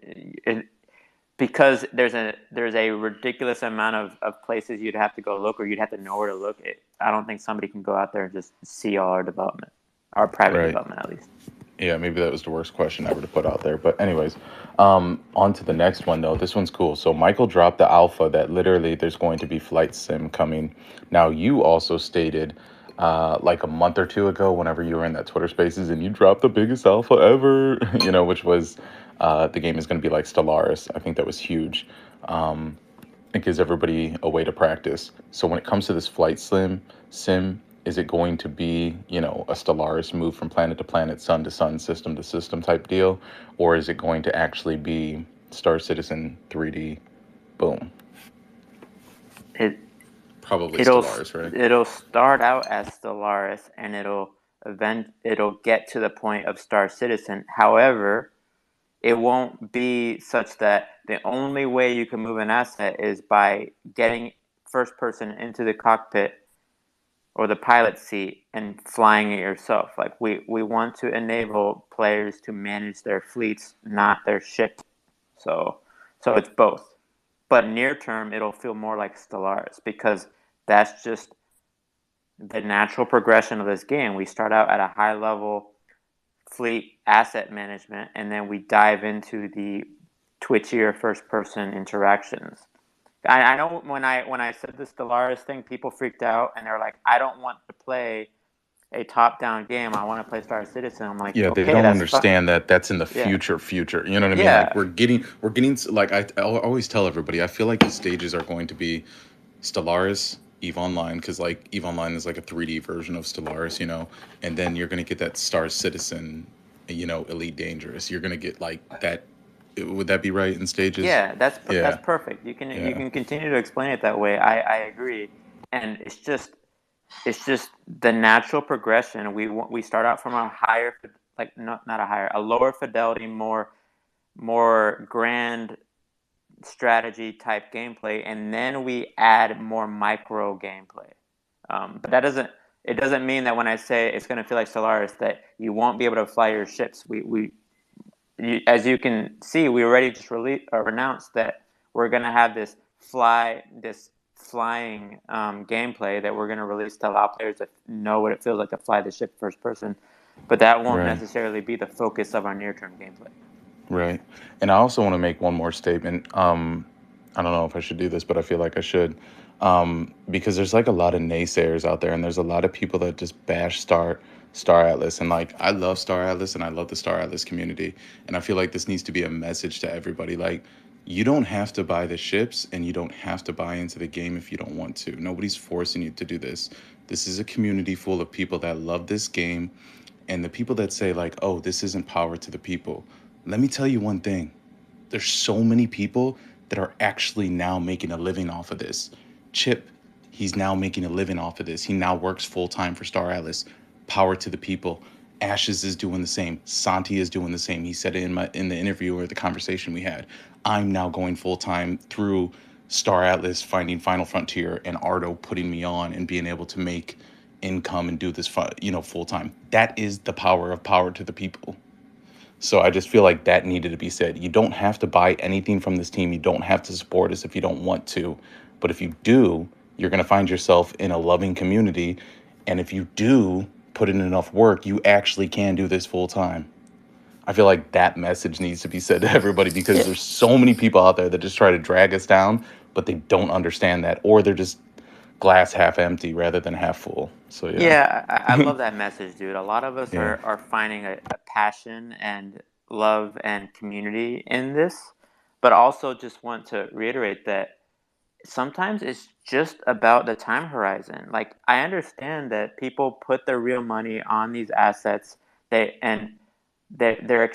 because there's a ridiculous amount of places you'd have to go look, or you'd have to know where to look. I don't think somebody can go out there and just see all our development, our private Right. development at least. Yeah, maybe that was the worst question ever to put out there. But anyways, on to the next one though. This one's cool. So Michael dropped the alpha that literally there's going to be flight sim coming. Now you also stated like a month or two ago, whenever you were in that Twitter Spaces, and you dropped the biggest alpha ever, which was the game is going to be like Stellaris. I think that was huge. It gives everybody a way to practice. So when it comes to this flight sim, Is it going to be, a Stellaris move from planet to planet, sun to sun, system to system type deal? Or is it going to actually be Star Citizen 3D? Boom. It Probably it'll Stellaris, right? it'll start out as Stellaris, and it'll get to the point of Star Citizen. However, it won't be such that the only way you can move an asset is by getting first person into the cockpit or the pilot seat and flying it yourself. Like we want to enable players to manage their fleets, not their ship. So it's both. But near term, it'll feel more like Stellaris because that's just the natural progression of this game. We start out at a high level fleet asset management, and then we dive into the twitchier first person interactions. I know when I said the Stellaris thing, people freaked out and they're like, I don't want to play a top down game. I want to play Star Citizen. I'm like, Yeah, they okay, don't that's fine. understand that that's in the Yeah. future. You know what I mean? Yeah. Like we're getting like I always tell everybody. I feel like the stages are going to be Stellaris, Eve Online, because like Eve Online is like a 3D version of Stellaris, and then you're gonna get that Star Citizen, Elite Dangerous. You're gonna get like that. Would that be right in stages? Yeah, that's Yeah, perfect. You yeah, can continue to explain it that way. I agree, and it's just the natural progression. We start out from a higher, like not a higher, a lower fidelity, more grand strategy type gameplay, and then we add more micro gameplay. But it doesn't mean that when I say it's going to feel like Solaris that you won't be able to fly your ships. As you can see, we already just announced that we're going to have this flying gameplay that we're going to release to allow players to know what it feels like to fly the ship first person. But that won't right. necessarily be the focus of our near-term gameplay. Right. And I also want to make one more statement. I don't know if I should do this, but I feel like I should. Because there's like a lot of naysayers out there, and there's a lot of people that just bash Star Atlas. And like I love Star Atlas and I love the Star Atlas community. And I feel like this needs to be a message to everybody. Like you don't have to buy the ships and you don't have to buy into the game if you don't want to. Nobody's forcing you to do this. This is a community full of people that love this game, and the people that say like, oh, this isn't power to the people. Let me tell you one thing. There's so many people that are actually now making a living off of this. Chip, he's now making a living off of this. He now works full time for Star Atlas. Power to the people. Ashes is doing the same. Santi is doing the same. He said it in the interview or the conversation we had. I'm now going full time through Star Atlas, finding Final Frontier, and Ardo putting me on and being able to make income and do this, full time. That is the power to the people. So I just feel like that needed to be said. You don't have to buy anything from this team. You don't have to support us if you don't want to. But if you do, you're going to find yourself in a loving community. And if you do put in enough work, you actually can do this full time. I feel like that message needs to be said to everybody because there's so many people out there that just try to drag us down, but they don't understand that, or they're just glass half empty rather than half full. So Yeah, I yeah. love that message, dude. A lot of us Yeah. are finding a passion and love and community in this, but also just want to reiterate that sometimes it's just about the time horizon. Like I understand that people put their real money on these assets, and they're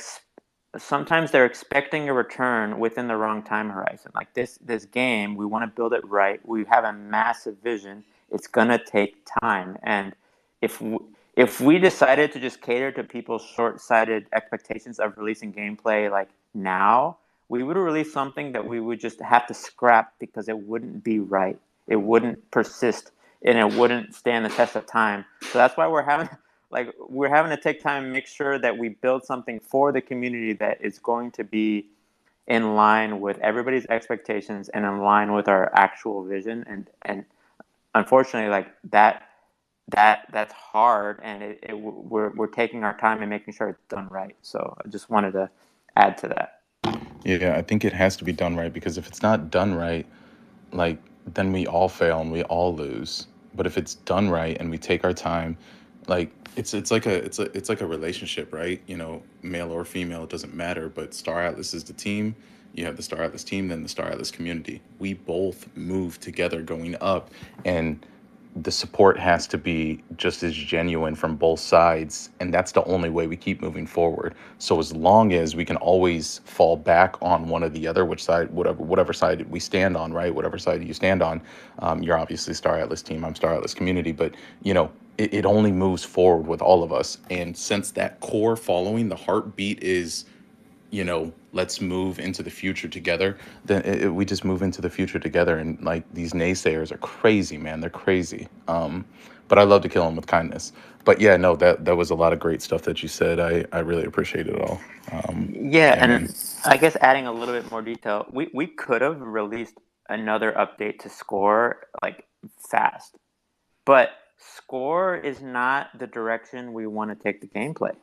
sometimes they're expecting a return within the wrong time horizon. Like this game, we want to build it right. We have a massive vision. It's gonna take time, and if w- if we decided to just cater to people's short-sighted expectations of releasing gameplay like now, we would release something that we would just have to scrap because it wouldn't be right. It wouldn't persist, and it wouldn't stand the test of time. So that's why we're having to take time and make sure that we build something for the community that is going to be in line with everybody's expectations and in line with our actual vision. And unfortunately, like that's hard, and we're taking our time and making sure it's done right. So I just wanted to add to that. Yeah, I think it has to be done right because if it's not done right, like then we all fail and we all lose. But if it's done right and we take our time, like it's like a relationship, right? Male or female, it doesn't matter. But Star Atlas is the team. You have the Star Atlas team, then the Star Atlas community. We both move together going up, and the support has to be just as genuine from both sides, and that's the only way we keep moving forward. So as long as we can always fall back on one or the other, which side, whatever side we stand on, right? Whatever side you stand on, you're obviously Star Atlas team, I'm Star Atlas community, but it only moves forward with all of us. And since that core following, the heartbeat is, let's move into the future together, then we just move into the future together. And like, these naysayers are crazy, man. They're crazy. But I love to kill them with kindness. But yeah, no, that was a lot of great stuff that you said. I really appreciate it all. Yeah, Yeah, man. and I guess adding a little bit more detail, we could have released another update to Score like fast, but Score is not the direction we want to take the gameplay.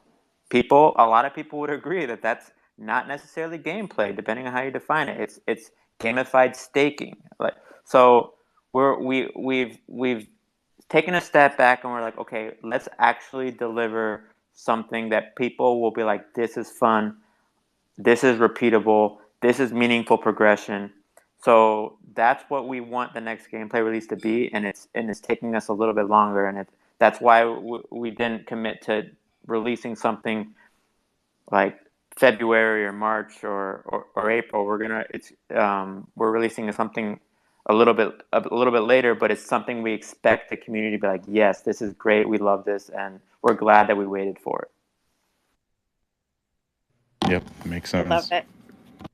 A lot of people would agree that that's not necessarily gameplay, depending on how you define it. It's gamified staking. Like, so we've taken a step back and we're like, okay, let's actually deliver something that people will be like, this is fun, this is repeatable, this is meaningful progression. So that's what we want the next gameplay release to be, and it's taking us a little bit longer, and that's why we didn't commit to releasing something like February or March or April. We're releasing something a little bit later, but it's something we expect the community to be like, yes, this is great, we love this, and we're glad that we waited for it. Yep, makes I love sense. it.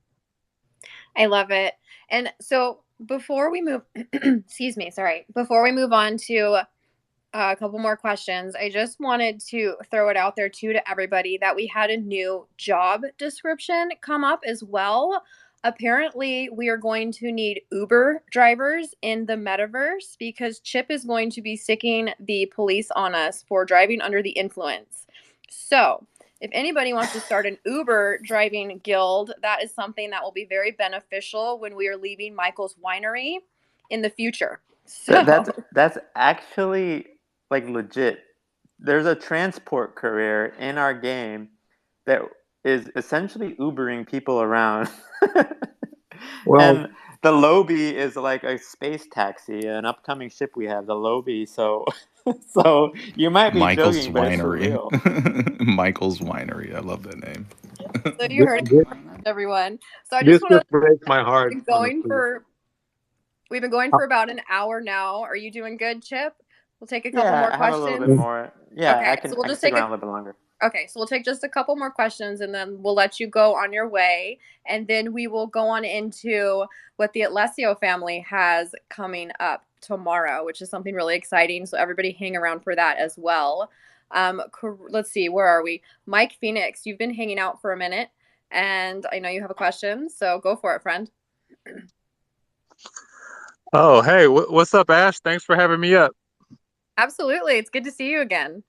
I love it. And so before we move, excuse me, sorry, before we move on to a couple more questions, I just wanted to throw it out there too to everybody that we had a new job description come up as well. Apparently, we are going to need Uber drivers in the metaverse because Chip is going to be sticking the police on us for driving under the influence. So, if anybody wants to start an Uber driving guild, that is something that will be very beneficial when we are leaving Michael's winery in the future. That's actually like legit. There's a transport courier in our game that is essentially Ubering people around. Well, And the Lobby is like a space taxi, an upcoming ship we have, the Lobby. So, so you might be Michael's joking, but it's for Winery. real. Michael's Winery. I love that name. So you this, heard it, this, everyone. So I just this want to just breaks my heart, been going honestly. for we've been going for about an hour now. Are you doing good, Chip? We'll take a couple Yeah, more I have a little bit questions. more. Yeah, Okay, so we'll I can just stick take a around a little bit longer. okay, so we'll take just a couple more questions and then we'll let you go on your way. And then we will go on into what the Alessio family has coming up tomorrow, which is something really exciting. So everybody hang around for that as well. Let's see, where are we? Mike Phoenix, you've been hanging out for a minute and I know you have a question, so go for it, friend. Oh, hey, what's up, Ash? Thanks for having me up. Absolutely. It's good to see you again.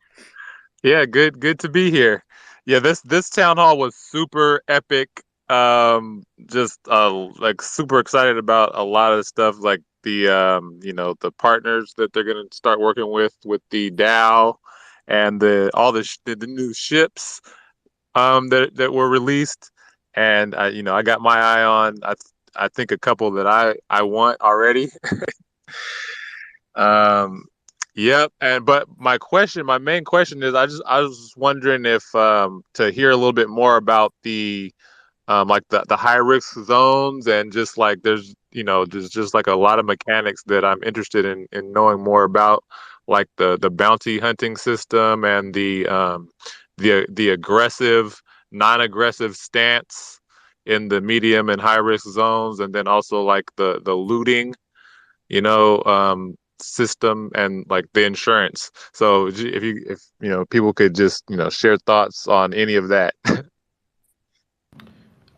Yeah, good to be here. Yeah, this town hall was super epic. Just like super excited about a lot of the stuff, like the the partners that they're gonna start working with the DAO and the new ships that were released, and I got my eye on I think a couple that I want already. Um, yep. But my main question is, I was wondering if to hear a little bit more about the like the high risk zones, and just like there's just like a lot of mechanics that I'm interested in knowing more about, like the bounty hunting system and the aggressive, non-aggressive stance in the medium and high risk zones, and then also like the looting system, and like the insurance. So if people could just share thoughts on any of that.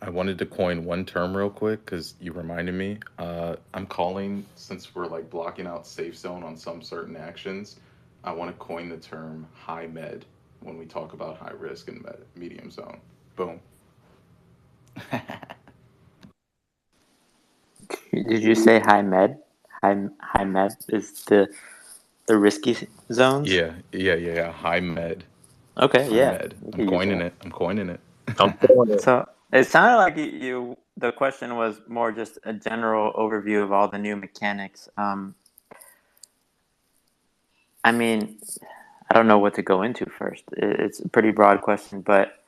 I wanted to coin one term real quick because you reminded me. I'm calling, since we're like blocking out safe zone on some certain actions, I want to coin the term high med when we talk about high risk and medium zone. Boom. Did you say high med? High med is the risky zones. Yeah. High med. Okay, High yeah, med. we I'm could use coining that. it. I'm coining it. I'm feeling it. So it sounded like the question was more just a general overview of all the new mechanics. I mean, I don't know what to go into first. It's a pretty broad question, but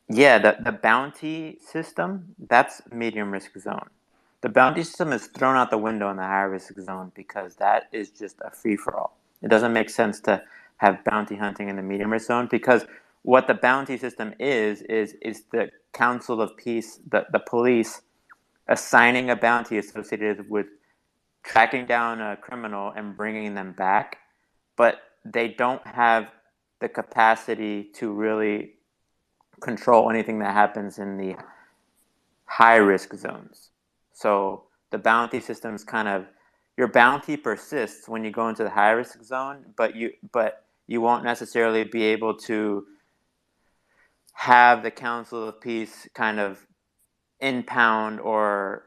yeah, the bounty system, that's medium risk zone. The bounty system is thrown out the window in the high risk zone because that is just a free for all. It doesn't make sense to have bounty hunting in the medium risk zone because what the bounty system is the council of peace, the police assigning a bounty associated with tracking down a criminal and bringing them back, but they don't have the capacity to really control anything that happens in the high risk zones. So the bounty system's kind of, your bounty persists when you go into the high risk zone, but you won't necessarily be able to have the Council of Peace kind of impound or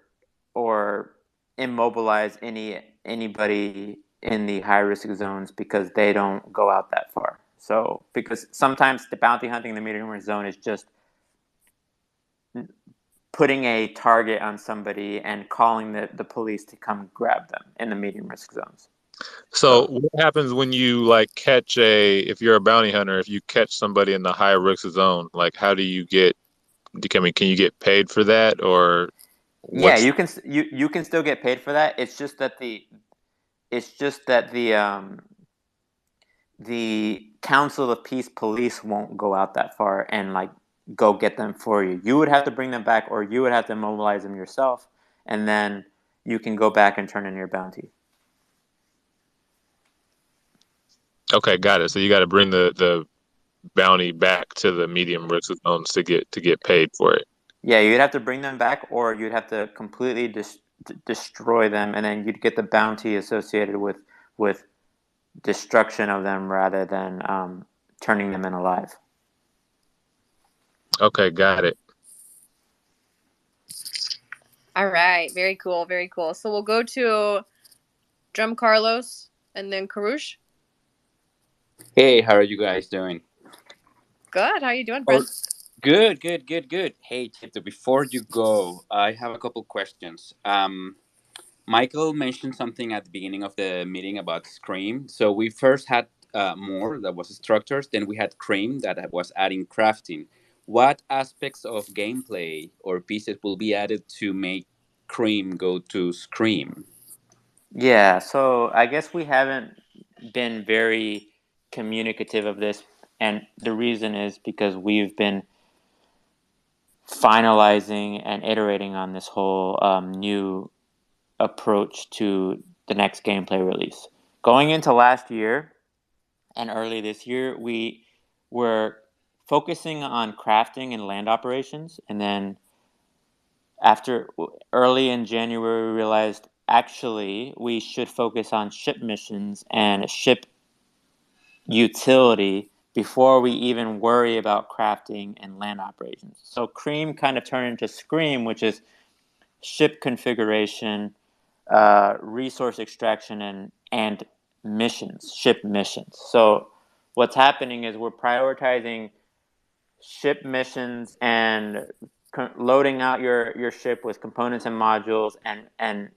immobilize anybody in the high risk zones because they don't go out that far. So because sometimes the bounty hunting in the medium risk zone is just putting a target on somebody and calling the police to come grab them in the medium risk zones. So what happens when you like catch if you're a bounty hunter, if you catch somebody in the high risk zone, like how do you get, I mean, can you get paid for that or Yeah, what's? you can still get paid for that. It's just that the Council of Peace police won't go out that far and like go get them for you. You would have to bring them back, or you would have to mobilize them yourself, and then you can go back and turn in your bounty. Okay, got it. So you got to bring the bounty back to the medium risk zones to get paid for it. Yeah, you'd have to bring them back, or you'd have to completely destroy them, and then you'd get the bounty associated with destruction of them rather than turning them in alive. Okay, got it. All right, very cool, very cool. So we'll go to Drum Carlos and then Karush. Hey, how are you guys doing? Good. How you doing, Oh, friend? good, good, good, good. Hey, Tito, before you go, I have a couple questions. Michael mentioned something at the beginning of the meeting about Scream. So we first had more that was structures, then we had Cream that was adding crafting. What aspects of gameplay or pieces will be added to make Cream go to Scream? Yeah, so I guess we haven't been very communicative of this, and the reason is because we've been finalizing and iterating on this whole new approach to the next gameplay release. Going into last year and early this year, we were focusing on crafting and land operations, and then after early in January, we realized actually we should focus on ship missions and ship utility before we even worry about crafting and land operations. So Cream kind of turned into Scream, which is ship configuration, resource extraction, and missions, ship missions. So what's happening is we're prioritizing ship missions and loading out your ship with components and modules and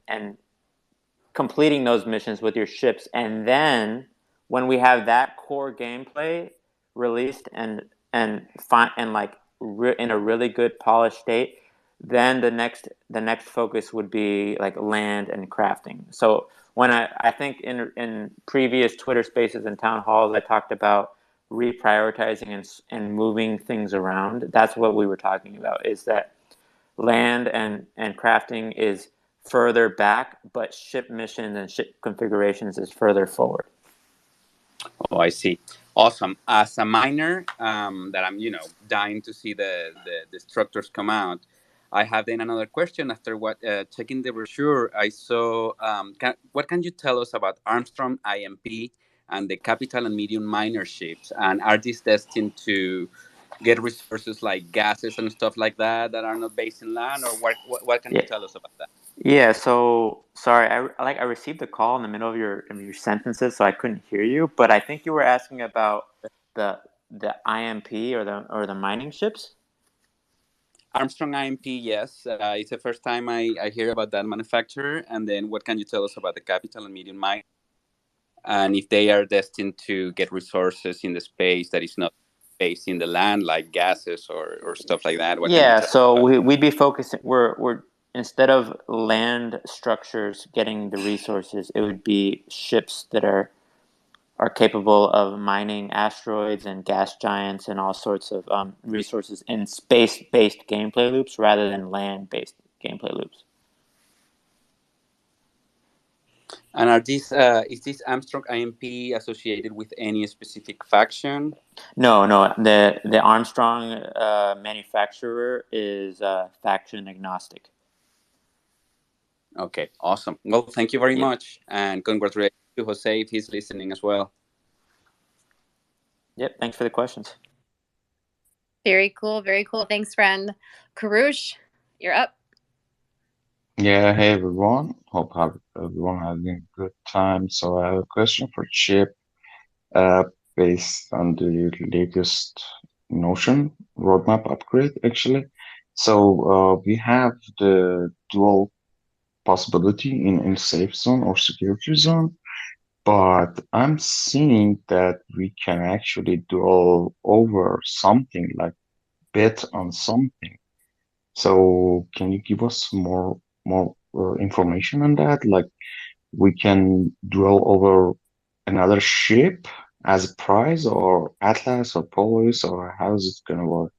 completing those missions with your ships, and then when we have that core gameplay released and like in a really good polished state, then the next focus would be like land and crafting. So when I think in previous Twitter spaces and town halls I talked about reprioritizing and moving things around. That's what we were talking about, is that land and crafting is further back, but ship missions and ship configurations is further forward. Oh, I see. Awesome. As a miner, that I'm, dying to see the structures come out. I have then another question after checking the brochure. I saw. What can you tell us about Armstrong IMP and the capital and medium miner ships? And are these destined to get resources like gases and stuff like that are not based in land, or what can you Yeah. tell us about that? Yeah, so sorry, I received a call in the middle of your sentences, so I couldn't hear you. But I think you were asking about the IMP or the mining ships. Armstrong IMP, yes. It's the first time I hear about that manufacturer. And then what can you tell us about the capital and medium mine? and if they are destined to get resources in the space that is not based in the land, like gases or stuff like that. What can you Yeah, tell us so about it? we'd be focusing. We're instead of land structures getting the resources, it would be ships that are capable of mining asteroids and gas giants and all sorts of resources in space-based gameplay loops rather than land-based gameplay loops. And are these is this Armstrong IMP associated with any specific faction? No. The Armstrong manufacturer is faction agnostic. Okay, awesome. Well, thank you very Yep. much, and congratulations to Jose if he's listening as well. Yep. Thanks for the questions. Very cool. Very cool. Thanks, friend. Karush, you're up. Yeah, hey everyone. Hope everyone having a good time. So I have a question for Chip, uh, based on the latest Notion roadmap upgrade, actually. So we have the dual possibility in safe zone or security zone, but I'm seeing that we can actually duel over something like bet on something. So can you give us more information on that? Like we can duel over another ship as a prize, or Atlas or Polaris, or how is it gonna work?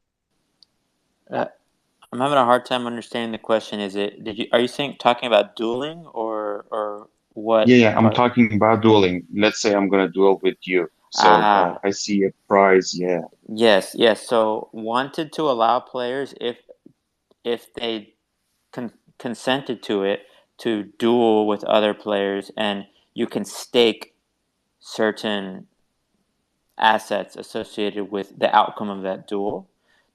I'm having a hard time understanding the question. Are you talking about dueling or what Yeah, I'm part? talking about dueling. Let's say I'm gonna duel with you. So Ah, I see a prize. Yeah. yes. So wanted to allow players if they consented to it to duel with other players, and you can stake certain assets associated with the outcome of that duel.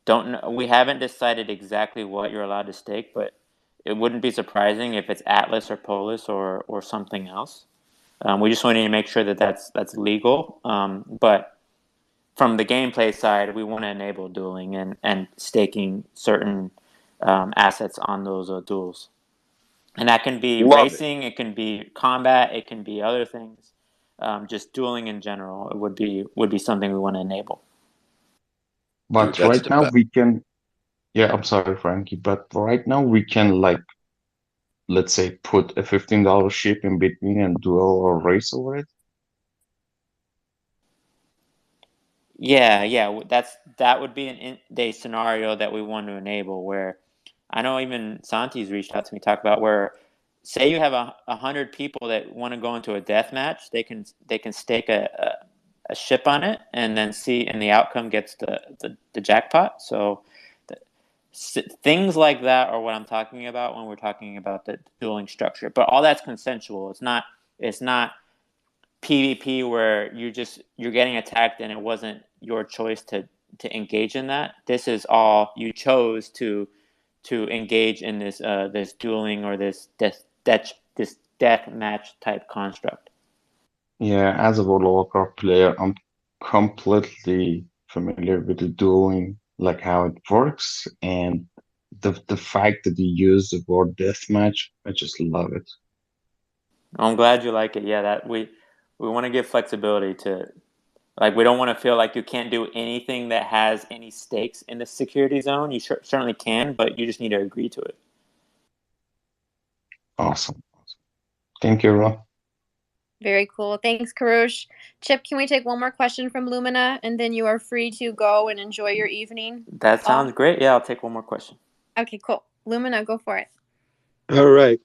Don't know, we haven't decided exactly what you're allowed to stake, but it wouldn't be surprising if it's Atlas or Polis or something else. We just wanted to make sure that that's legal. But from the gameplay side, we want to enable dueling and staking certain assets on those duels. And that can be Love it. racing, it can be combat, it can be other things. Just dueling in general would be something we want to enable. But Dude, that's right the now best. we can, yeah, I'm sorry, Frankie, but right now we can like, let's say, put a $15 ship in between and duel or race over it. Yeah. That would be an in-day scenario that we want to enable. Where I know even Santi's reached out to me talk about where, say you have 100 people that want to go into a death match, they can stake a ship on it and then see, and the outcome gets the jackpot. So things like that are what I'm talking about when we're talking about the dueling structure. But all that's consensual. It's not PvP where you're getting attacked and it wasn't your choice to engage in that. This is all you chose to engage in this dueling or this death match type construct. Yeah, as a World of Warcraft player, I'm completely familiar with the dueling, like how it works, and the fact that you use the word deathmatch, I just love it. I'm glad you like it. Yeah, that we want to give flexibility to, like, we don't want to feel like you can't do anything that has any stakes in the security zone. You certainly can, but you just need to agree to it. Awesome. Thank you, everyone. Very cool. Thanks, Karush. Chip, can we take one more question from Lumina, and then you are free to go and enjoy your evening That off? sounds great. Yeah, I'll take one more question. Okay, cool. Lumina, go for it. All right.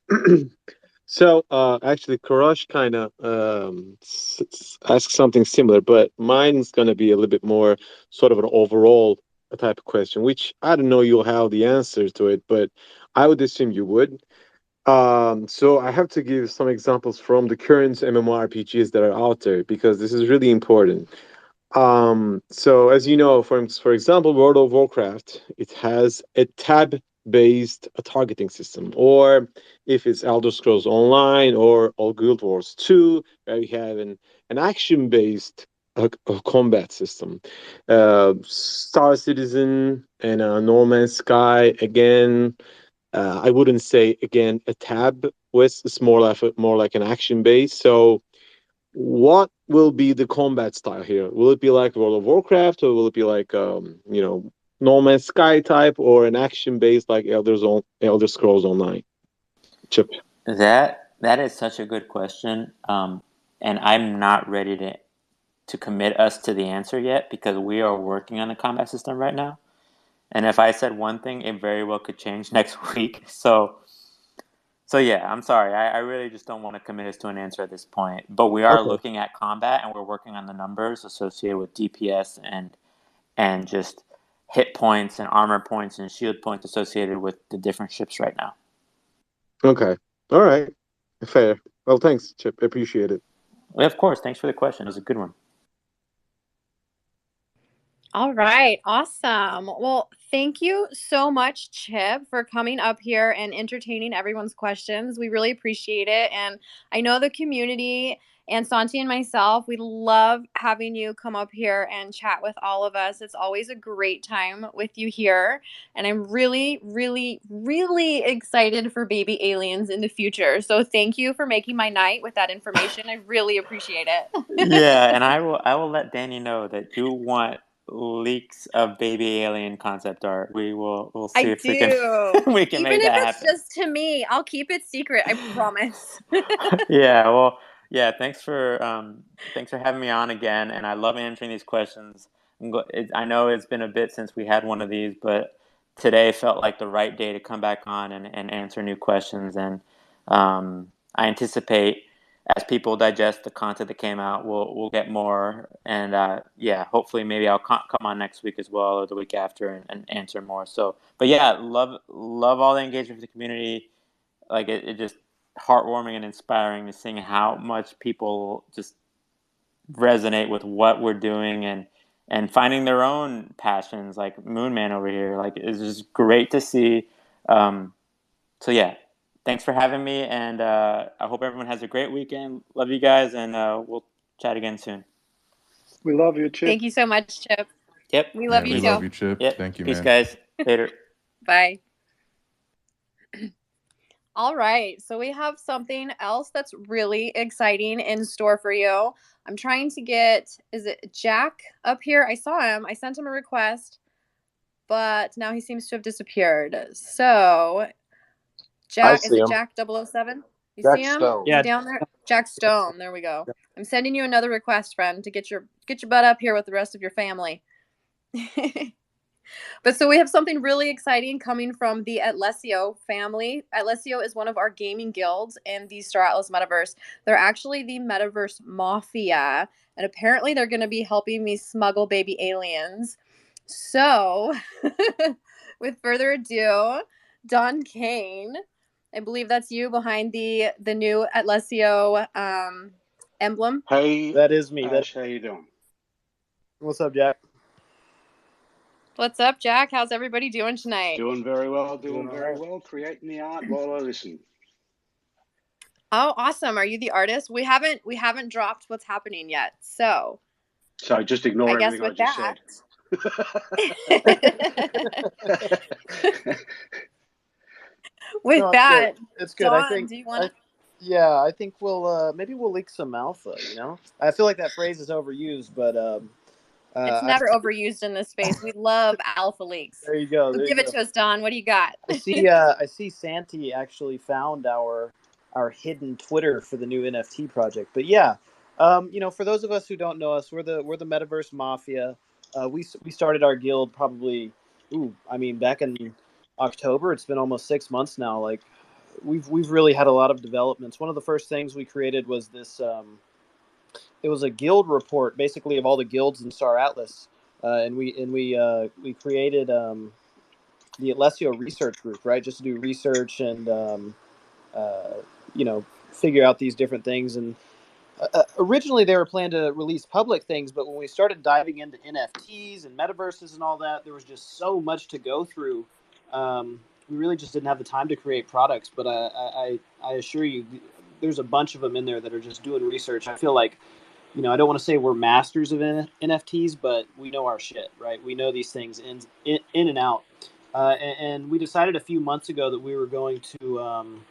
So, actually, Karash kind of asked something similar, but mine's going to be a little bit more sort of an overall type of question, which I don't know you'll have the answer to it, but I would assume you would. So I have to give some examples from the current MMORPGs that are out there because this is really important. So as you know, for example, World of Warcraft, it has a tab-based targeting system, or if it's Elder Scrolls Online or Guild Wars 2, where you have an action-based combat system. Star Citizen and No Man's Sky, again, I wouldn't say again a tab with it's more like an action base. So what will be the combat style here? Will it be like World of Warcraft, or will it be like No Man's Sky type, or an action based like Elder Scrolls Online? Chip. That is such a good question, and I'm not ready to commit us to the answer yet because we are working on a combat system right now. And if I said one thing, it very well could change next week. So yeah, I'm sorry. I really just don't want to commit us to an answer at this point. But we are Okay. looking at combat, and we're working on the numbers associated with DPS and just hit points and armor points and shield points associated with the different ships right now. Okay. All right. Fair. Well, thanks, Chip. Appreciate it. Well, of course. Thanks for the question. It was a good one. All right, awesome. Well, thank you so much, Chip, for coming up here and entertaining everyone's questions. We really appreciate it. And I know the community and Santi and myself, we love having you come up here and chat with all of us. It's always a great time with you here. And I'm really, really, really excited for baby aliens in the future. So thank you for making my night with that information. I really appreciate it. Yeah, and I will let Danny know that you want leaks of baby alien concept art. We'll see I if we can do. we can Even make if that it's happen. just to me, I'll keep it secret. I promise. Yeah, well, yeah, thanks for having me on again, and I love answering these questions. I know it's been a bit since we had one of these, but today felt like the right day to come back on and answer new questions. And I anticipate as people digest the content that came out, we'll get more. And yeah, hopefully maybe I'll come on next week as well, or the week after, and answer more. So, but yeah, love all the engagement with the community. Like it just heartwarming and inspiring to seeing how much people just resonate with what we're doing and finding their own passions, like Moon Man over here. Like it's just great to see. So yeah, thanks for having me, and I hope everyone has a great weekend. Love you guys, and we'll chat again soon. We love you, Chip. Thank you so much, Chip. Yep. We love Yeah, you we too. love you, Chip. Yep. Thank you, Peace, man. guys. Later. Bye. All right, so we have something else that's really exciting in store for you. I'm trying to get, is it Jack up here? I saw him. I sent him a request, but now he seems to have disappeared. So, Jack, is see it him. Jack 007? You Jack see him? Stone. He's down there. Jack Stone. There we go. I'm sending you another request, friend, to get your butt up here with the rest of your family. But so we have something really exciting coming from the Alessio family. Alessio is one of our gaming guilds in the Star Atlas Metaverse. They're actually the Metaverse Mafia, and apparently they're going to be helping me smuggle baby aliens. So, with further ado, Don Kane, I believe that's you behind the new Alessio emblem. Hey, that is me. Ash, how you doing? What's up, Jack? What's up, Jack? How's everybody doing tonight? Doing very well, doing very well. Creating the art while I listen. Oh, awesome. Are you the artist? We haven't dropped what's happening yet. So just ignore I guess everything I with just that. With No, that, it's good. Dawn, I think. do you want to? Yeah, I think we'll maybe we'll leak some alpha. You know, I feel like that phrase is overused, but It's never overused in this space. We love alpha leaks. There you go. So give it to us, Don. What do you got? I see Santi actually found our hidden Twitter for the new NFT project. But yeah, for those of us who don't know us, we're the Metaverse Mafia. We started our guild probably, back in October. It's been almost 6 months now. Like we've really had a lot of developments. One of the first things we created was this. It was a guild report, basically, of all the guilds in Star Atlas, and we created the Alessio research group, right? Just to do research and figure out these different things. And originally they were planned to release public things, but when we started diving into NFTs and metaverses and all that, there was just so much to go through. We really just didn't have the time to create products. But I assure you, there's a bunch of them in there that are just doing research. I feel like, I don't want to say we're masters of NFTs, but we know our shit, right? We know these things in and out. And we decided a few months ago that we were going to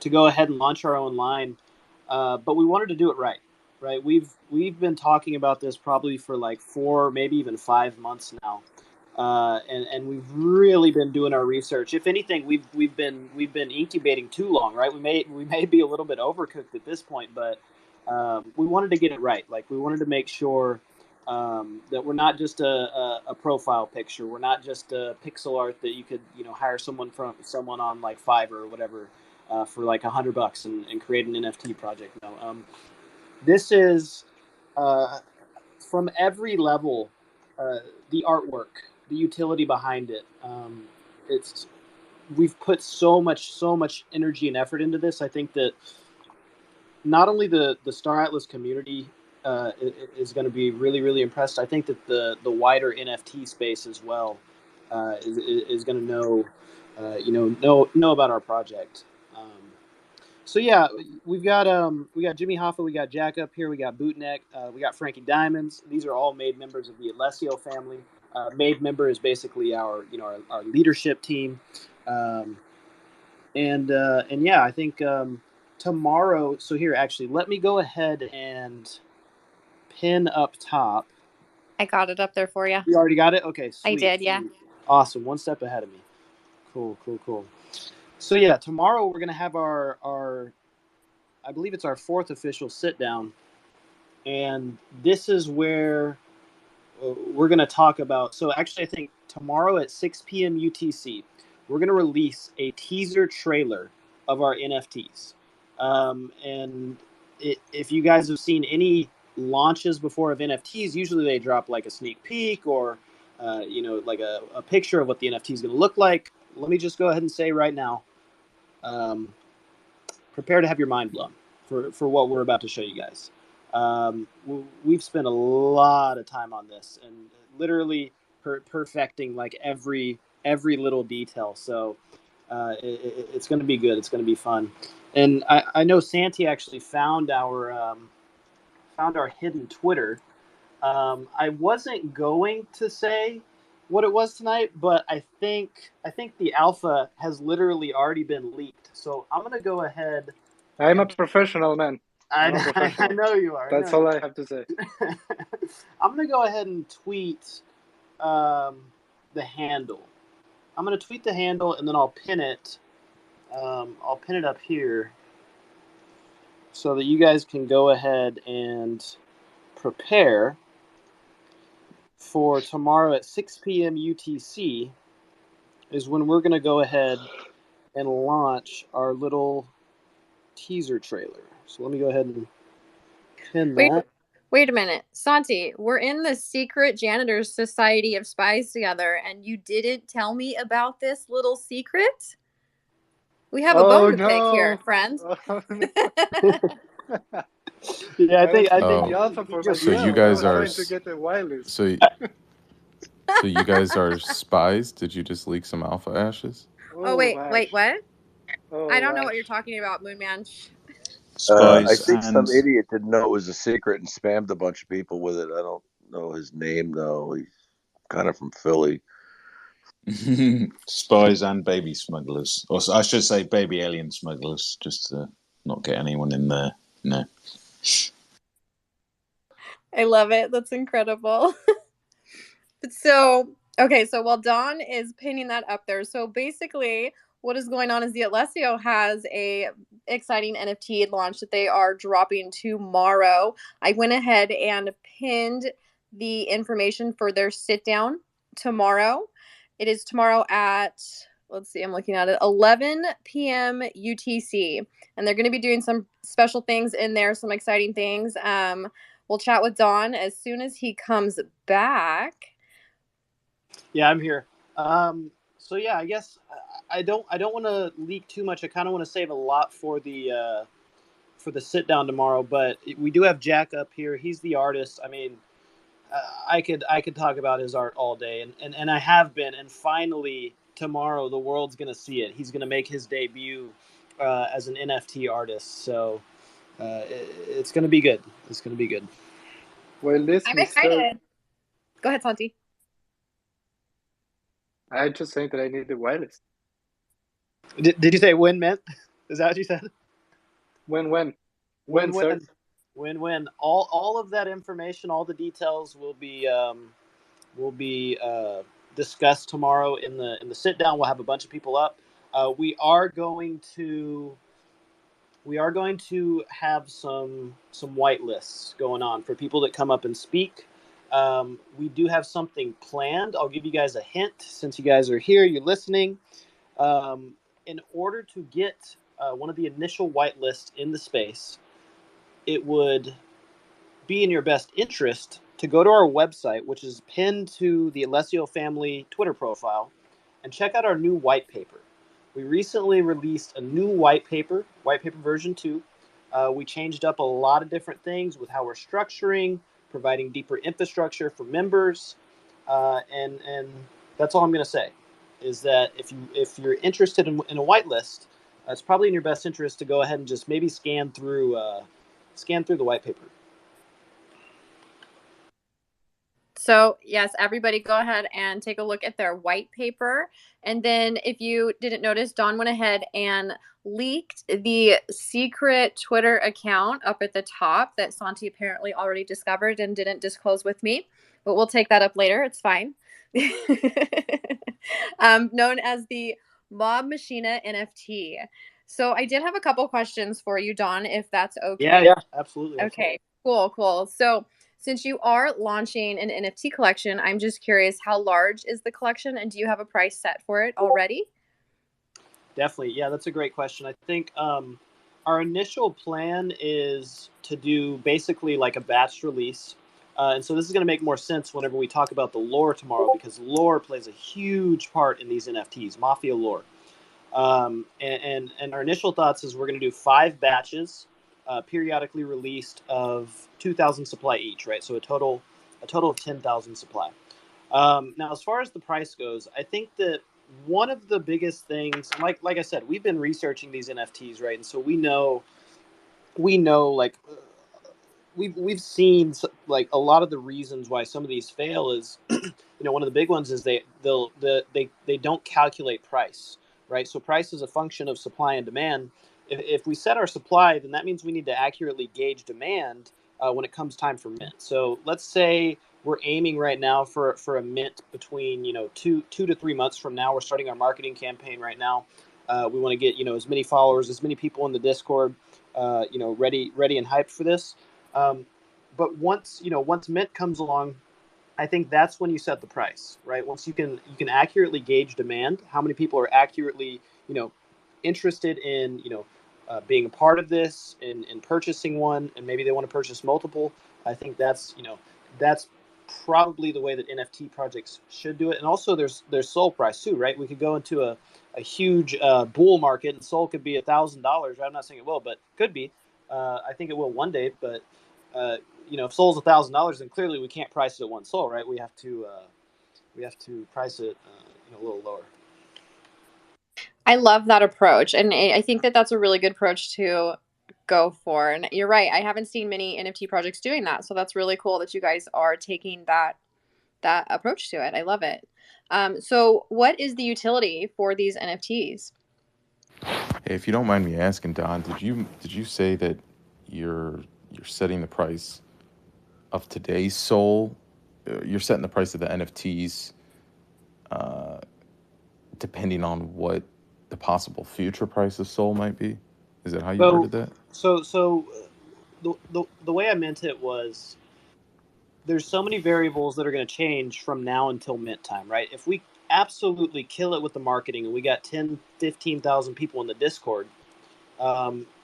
go ahead and launch our own line, but we wanted to do it right. right? We've been talking about this probably for like 4, maybe even 5 months now, and we've really been doing our research. If anything, we've been incubating too long, right? We may be a little bit overcooked at this point, but we wanted to get it right. Like we wanted to make sure that we're not just a profile picture. We're not just a pixel art that you could hire someone on like Fiverr or whatever for like $100 and create an NFT project. No, this is uh, from every level, the artwork, the utility behind it. It's We've put so much energy and effort into this. I think that not only the Star Atlas community is going to be really impressed. I think that the wider NFT space as well is going to know about our project. So yeah, we got Jimmy Hoffa, we got Jack up here, we got Bootneck, we got Frankie Diamonds. These are all made members of the Alessio family. Made member is basically our leadership team, um, and yeah, I think tomorrow. So here, actually, let me go ahead and pin up top. I got it up there for you. You already got it. Okay, sweet. I did, yeah. Sweet. Awesome, one step ahead of me. Cool. So yeah, tomorrow we're gonna have our I believe it's our 4th official sit down, and this is where we're going to talk about. So actually, I think tomorrow at 6 p.m. UTC, we're going to release a teaser trailer of our NFTs. And if you guys have seen any launches before of NFTs, usually they drop like a sneak peek or like a picture of what the NFT is going to look like. Let me just go ahead and say right now. Prepare to have your mind blown for what we're about to show you guys. We've spent a lot of time on this and literally perfecting like every little detail. So it's going to be good. It's going to be fun. And I know Santi actually found our hidden Twitter. I wasn't going to say what it was tonight, but I think the alpha has literally already been leaked. So I'm gonna go ahead. I'm a professional, man. I professional. know you are. That's all I have to say. I'm gonna go ahead and tweet the handle. I'm gonna tweet the handle and then I'll pin it. I'll pin it up here so that you guys can go ahead and prepare for tomorrow at 6 p.m. UTC is when we're going to go ahead and launch our little teaser trailer. So let me go ahead and pin that. Wait a minute. Santi, we're in the secret janitors society of spies together, and you didn't tell me about this little secret? We have a bone to pick here, friend. Oh, no. Yeah, I think the alpha for so you guys are trying to get the wireless. so you guys are spies. Did you just leak some alpha ashes? Oh wait, what? Oh, I don't know what you're talking about, Moonman. I think some idiot didn't know it was a secret and spammed a bunch of people with it. I don't know his name though. He's kind of from Philly. Spies and baby smugglers, or I should say, baby alien smugglers, just to not get anyone in there. No. I love it. That's incredible. So while Dawn is pinning that up there, so basically what is going on is the Alessio has a exciting NFT launch that they are dropping tomorrow. I went ahead and pinned the information for their sit down tomorrow. It is tomorrow at, let's see, I'm looking at it, 11 p.m. UTC. And they're going to be doing some special things in there, some exciting things. We'll chat with Don as soon as he comes back. Yeah, I'm here. So yeah, I guess I don't want to leak too much. I kind of want to save a lot for the sit down tomorrow. But we do have Jack up here. He's the artist. I mean, I could talk about his art all day, and I have been. And finally, tomorrow the world's gonna see it. He's gonna make his debut as an NFT artist. So it's gonna be good. It's gonna be good. Well, I'm excited. Go ahead, Santi. I'm just saying that I need the wireless. Did you say when, Mint? Is that what you said? When, sir? Win-win. All of that information, all the details will be discussed tomorrow in the sit down. We'll have a bunch of people up. We are going to have some white lists going on for people that come up and speak. We do have something planned. I'll give you guys a hint since you guys are here. You're listening. In order to get one of the initial white lists in the space, it would be in your best interest to go to our website, which is pinned to the Alessio family Twitter profile, and check out our new white paper. We recently released a new white paper version 2. We changed up a lot of different things with how we're structuring, providing deeper infrastructure for members, and that's all I'm going to say. Is that if you're interested in a whitelist, it's probably in your best interest to go ahead and just maybe scan through the white paper. So yes, everybody go ahead and take a look at their white paper. And then if you didn't notice, Dawn went ahead and leaked the secret Twitter account up at the top that Santi apparently already discovered and didn't disclose with me. But we'll take that up later. It's fine. Known as the Mob Machina NFT. So I did have a couple questions for you, Dawn, if that's okay. Yeah, absolutely. Okay, cool. So since you are launching an NFT collection, I'm just curious, how large is the collection, and do you have a price set for it already? Definitely. Yeah, that's a great question. I think our initial plan is to do basically like a batch release. And so this is going to make more sense whenever we talk about the lore tomorrow, because lore plays a huge part in these NFTs, Mafia lore. And our initial thoughts is we're going to do 5 batches, periodically released of 2,000 supply each, right? So a total of 10,000 supply. Now, as far as the price goes, I think that one of the biggest things, like I said, we've been researching these NFTs, right? And so we know like we've seen like a lot of the reasons why some of these fail is one of the big ones is they don't calculate price, right? So price is a function of supply and demand. If we set our supply, then that means we need to accurately gauge demand when it comes time for mint. So let's say we're aiming right now for a mint between 2 to 3 months from now. We're starting our marketing campaign right now. We want to get as many followers, as many people in the Discord, ready and hyped for this. But once mint comes along, I think that's when you set the price, right? Once you can accurately gauge demand, how many people are accurately, interested in, being a part of this and purchasing one, and maybe they want to purchase multiple. I think that's probably the way that NFT projects should do it. And also there's SOL price too, right? We could go into a huge bull market and SOL could be $1,000. Right? I'm not saying it will, but could be. I think it will one day, but if SOL's $1,000, then clearly we can't price it at 1 SOL, right? We have to price it a little lower. I love that approach, and I think that that's a really good approach to go for. And you're right, I haven't seen many NFT projects doing that, so that's really cool that you guys are taking that approach to it. I love it. So what is the utility for these NFTs? Hey, if you don't mind me asking, Don, did you say that you're setting the price of today's SOL? You're setting the price of the NFTs depending on what the possible future price of SOL might be? Is that how you worded that? So the way I meant it was there's so many variables that are going to change from now until mint time, right? If we absolutely kill it with the marketing and we got 10, 15,000 people in the Discord,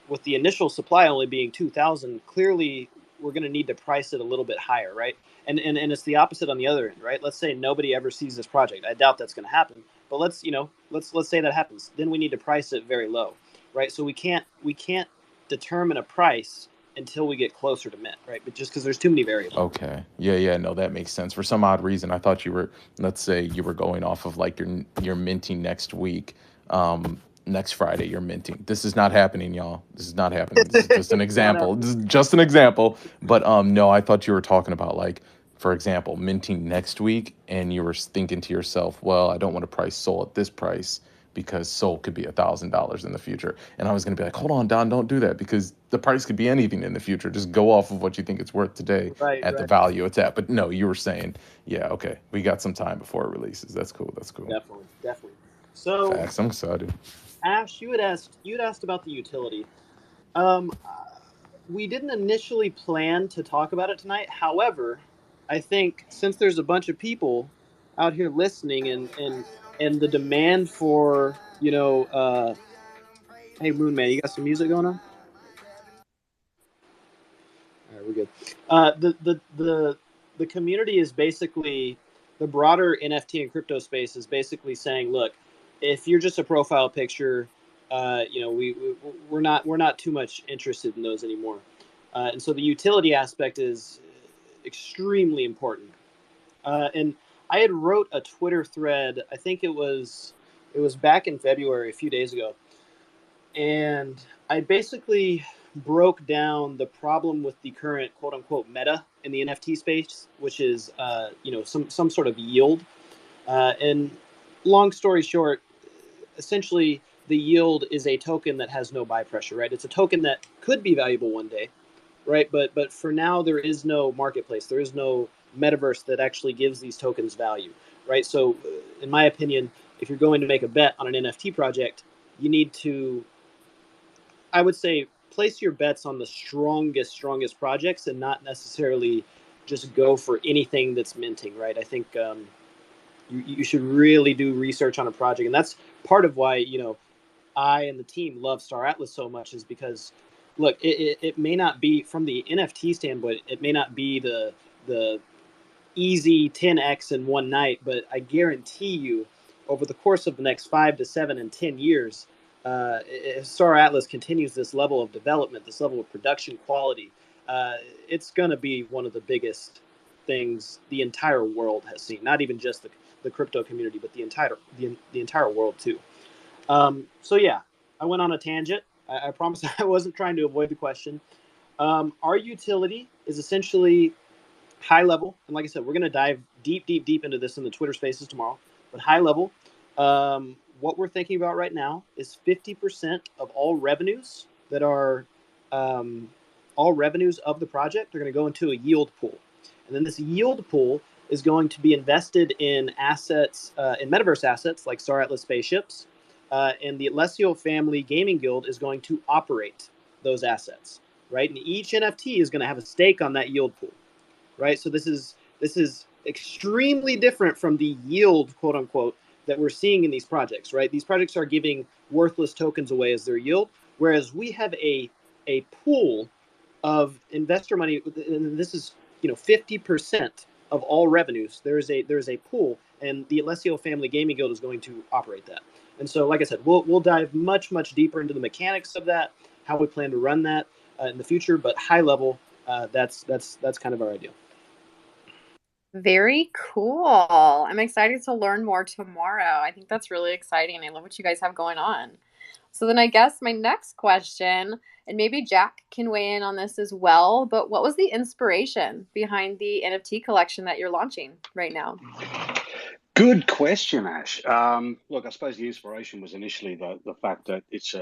with the initial supply only being 2,000, clearly we're going to need to price it a little bit higher, right? And it's the opposite on the other end, right? Let's say nobody ever sees this project. I doubt that's going to happen, but let's say that happens. Then we need to price it very low, right? So we can't determine a price until we get closer to mint, right? But just because there's too many variables. Okay. Yeah, no, that makes sense. For some odd reason, I thought you were, let's say you were going off of like you're minting next week. Next Friday you're minting. This is not happening, y'all. This is not happening. This is just an example. This is just an example. But no, I thought you were talking about like, for example, minting next week, and you were thinking to yourself, well, I don't want to price SOL at this price, because Soul could be $1,000 in the future. And I was going to be like, hold on, Don, don't do that, because the price could be anything in the future. Just go off of what you think it's worth today Right, at the right. value it's at. But no, you were saying, yeah, okay, we got some time before it releases. That's cool. That's cool. Definitely, definitely. So, Facts. I'm excited. Ash, you had asked about the utility. We didn't initially plan to talk about it tonight. However, I think since there's a bunch of people out here listening, and the demand for, hey Moonman, you got some music going on? All right, we're good. The community is basically, the broader NFT and crypto space is basically saying, look, if you're just a profile picture, we're not too much interested in those anymore. And so the utility aspect is extremely important. And I had wrote a Twitter thread. I think it was back in February, a few days ago, and I basically broke down the problem with the current quote unquote meta in the NFT space, which is some sort of yield. And long story short, essentially the yield is a token that has no buy pressure, right? It's a token that could be valuable one day, right? But for now, there is no marketplace. There is no metaverse that actually gives these tokens value, right? So, in my opinion, if you're going to make a bet on an NFT project, you need to, I would say, place your bets on the strongest projects, and not necessarily just go for anything that's minting, right? I think you should really do research on a project, and that's part of why I and the team love Star Atlas so much, is because, look, it may not be, from the NFT standpoint, it may not be the easy 10x in one night, but I guarantee you, over the course of the next 5 to 7 and 10 years, if Star Atlas continues this level of development, this level of production quality, it's going to be one of the biggest things the entire world has seen. Not even just the crypto community, but the entire world too. So yeah, I went on a tangent. I promise I wasn't trying to avoid the question. Our utility is essentially high level, and like I said, we're going to dive deep into this in the Twitter Spaces tomorrow. But high level, what we're thinking about right now is 50% of all revenues that are all revenues of the project are going to go into a yield pool, and then this yield pool is going to be invested in assets, in metaverse assets like Star Atlas spaceships, and the Alessio family gaming guild is going to operate those assets, right? And each NFT is going to have a stake on that yield pool, right? So this is extremely different from the yield, quote unquote, that we're seeing in these projects, right? These projects are giving worthless tokens away as their yield, whereas we have a pool of investor money. And this is 50% of all revenues. There is a pool, and the Alessio Family Gaming Guild is going to operate that. And so, like I said, we'll dive much deeper into the mechanics of that, how we plan to run that in the future. But high level, that's kind of our idea. Very cool. I'm excited to learn more tomorrow. I think that's really exciting. I love what you guys have going on. So then I guess my next question, and maybe Jack can weigh in on this as well, but what was the inspiration behind the NFT collection that you're launching right now? Good question, Ash. Look, I suppose the inspiration was initially the fact that it's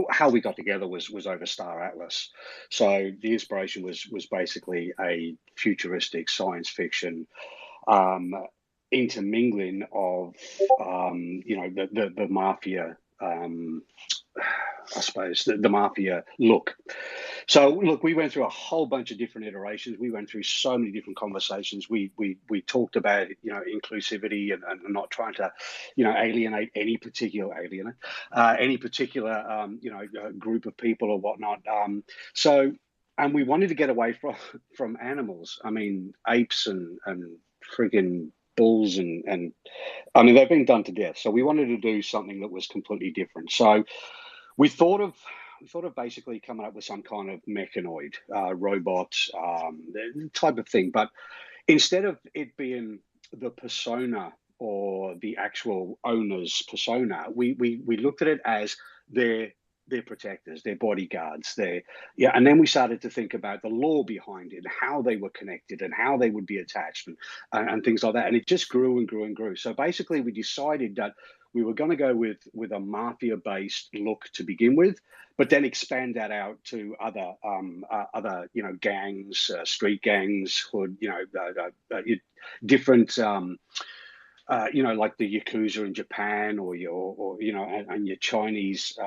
how we got together was over Star Atlas. So the inspiration was basically a futuristic science fiction intermingling of the mafia. I suppose the mafia look. So look, we went through a whole bunch of different iterations. We went through so many different conversations. We talked about inclusivity and not trying to alienate any particular group of people or whatnot. And we wanted to get away from animals. I mean, apes and friggin' bulls and I mean, they've been done to death. So we wanted to do something that was completely different. So we thought of basically coming up with some kind of mechanoid robot type of thing, but instead of it being the persona or the actual owner's persona, we looked at it as their protectors, their bodyguards, and then we started to think about the lore behind it, how they were connected and how they would be attached and things like that. And it just grew and grew and grew. So basically we decided that we were going to go with a mafia-based look to begin with, but then expand that out to other gangs, street gangs, hood, different. Like the Yakuza in Japan, or your Chinese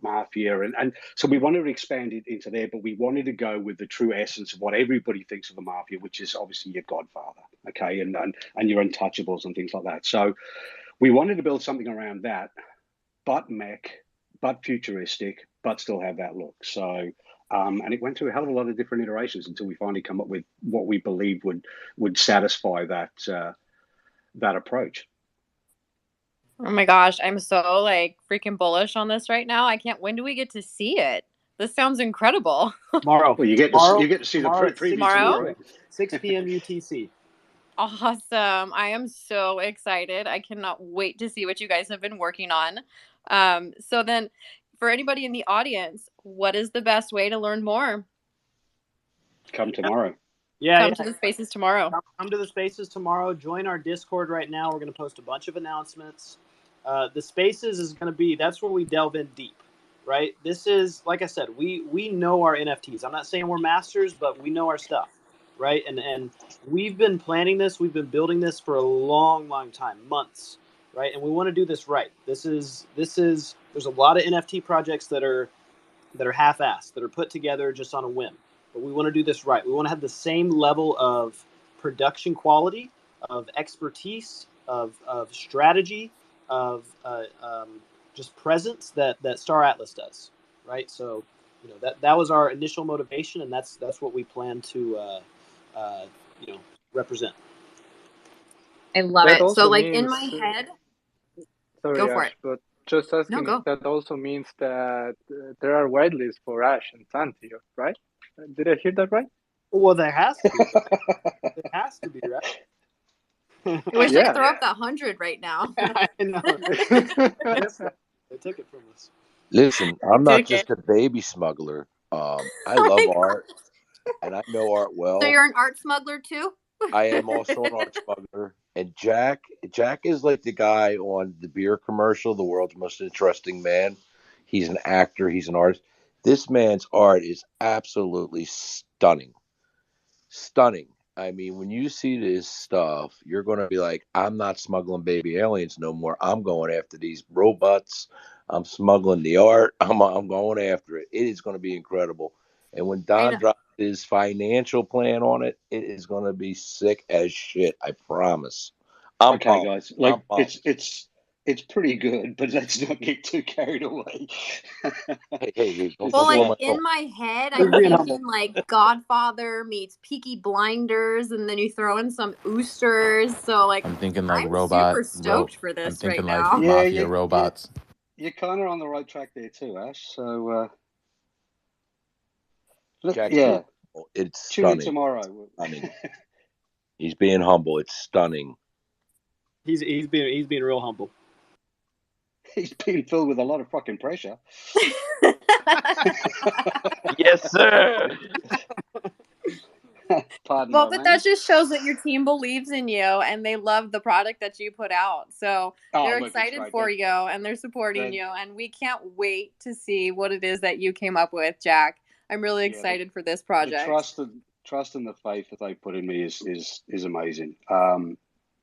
mafia, and so we wanted to expand it into there, but we wanted to go with the true essence of what everybody thinks of the mafia, which is obviously your Godfather, okay, and your Untouchables and things like that. So we wanted to build something around that, but mech, but futuristic, but still have that look. So. And it went through a hell of a lot of different iterations until we finally come up with what we believed would satisfy that approach. Oh my gosh, I'm so like freaking bullish on this right now. I can't. When do we get to see it? This sounds incredible. Tomorrow. Well, you get to see the preview tomorrow. 6 p.m. UTC. Awesome. I am so excited. I cannot wait to see what you guys have been working on. So then for anybody in the audience, what is the best way to learn more? Come tomorrow. Come to the spaces tomorrow. Come to the spaces tomorrow. Join our Discord right now. We're going to post a bunch of announcements. The spaces is going to be, that's where we delve in deep, right? This is, like I said, we know our NFTs. I'm not saying we're masters, but we know our stuff, right? And we've been planning this. We've been building this for a long, long time, months, right? And we want to do this right. There's a lot of NFT projects that are half-assed, that are put together just on a whim. But we want to do this right. We want to have the same level of production quality, of expertise, of strategy, of just presence that Star Atlas does, right? So, that was our initial motivation, and that's what we plan to represent. I love That it. So, also like in means, my head, sorry, go for Ash, it. but just asking, go. that also means that there are whitelists for Ash and Santi, right? Did I hear that right? Well, there has to be. There has to be, right? I wish I could throw up that 100 right now. I know. They took it from us. Listen, I'm not just a baby smuggler. I love art, and I know art well. So you're an art smuggler too? I am also an art smuggler. And Jack is like the guy on the beer commercial, The World's Most Interesting Man. He's an actor. He's an artist. This man's art is absolutely stunning. Stunning. I mean, when you see this stuff, you're going to be like, I'm not smuggling baby aliens no more. I'm going after these robots. I'm smuggling the art. I'm going after it. It is going to be incredible. And when Don drops his financial plan on it, it is going to be sick as shit. I promise. Okay, guys. Like, it's pretty good, but let's not get too carried away. Hey, well, like in my head, I'm thinking like Godfather meets Peaky Blinders, and then you throw in some oosters. So like, I'm thinking like I'm robot. super stoked for this I'm thinking right like now. mafia robots. You're kind of on the right track there too, Ash. So Jack, yeah, it's tune in stunning. tomorrow. Stunning. He's being humble. It's stunning. He's being real humble. He's being filled with a lot of fucking pressure. Yes, sir. Pardon well, my but language. that just shows that your team believes in you and they love the product that you put out. So they're excited for you and they're supporting you. And we can't wait to see what it is that you came up with, Jack. I'm really excited for this project. The trust and the faith that they put in me is amazing.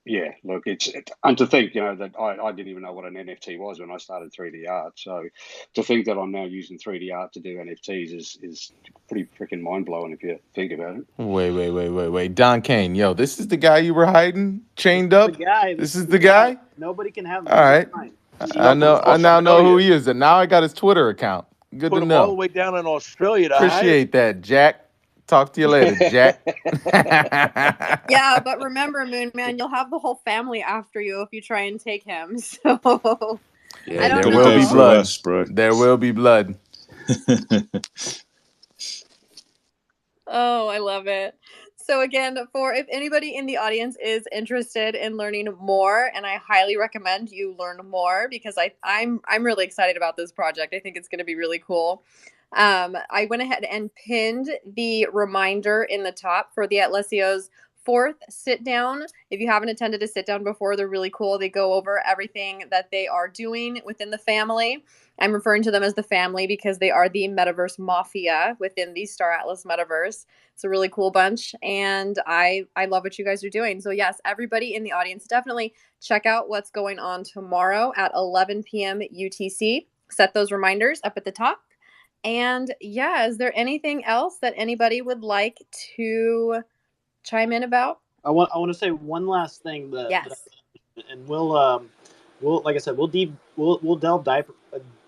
Yeah, look, and to think, that I didn't even know what an NFT was when I started 3D art. So to think that I'm now using 3D art to do NFTs is pretty freaking mind blowing if you think about it. Wait. Don Kane, yo, this is the guy you were hiding, chained up? This is the guy? Nobody can have him. All right. I now know who he is, and now I got his Twitter account. Good Put to him know. all the way down in Australia. Appreciate that, Jack. Talk to you later, Jack. Yeah, but remember, Moon Man, you'll have the whole family after you if you try and take him. So yeah, I don't there know. will be blood. Us, bro. There will be blood. Oh, I love it. So again, if anybody in the audience is interested in learning more, and I highly recommend you learn more because I'm really excited about this project. I think it's going to be really cool. I went ahead and pinned the reminder in the top for the Alessio's 4th sit down. If you haven't attended a sit down before, they're really cool. They go over everything that they are doing within the family. I'm referring to them as the family because they are the Metaverse Mafia within the Star Atlas Metaverse. It's a really cool bunch, and I love what you guys are doing. So yes, everybody in the audience, definitely check out what's going on tomorrow at 11 p.m. UTC. Set those reminders up at the top. And yeah, is there anything else that anybody would like to chime in about? I want to say one last thing Yes. and we'll like I said, we'll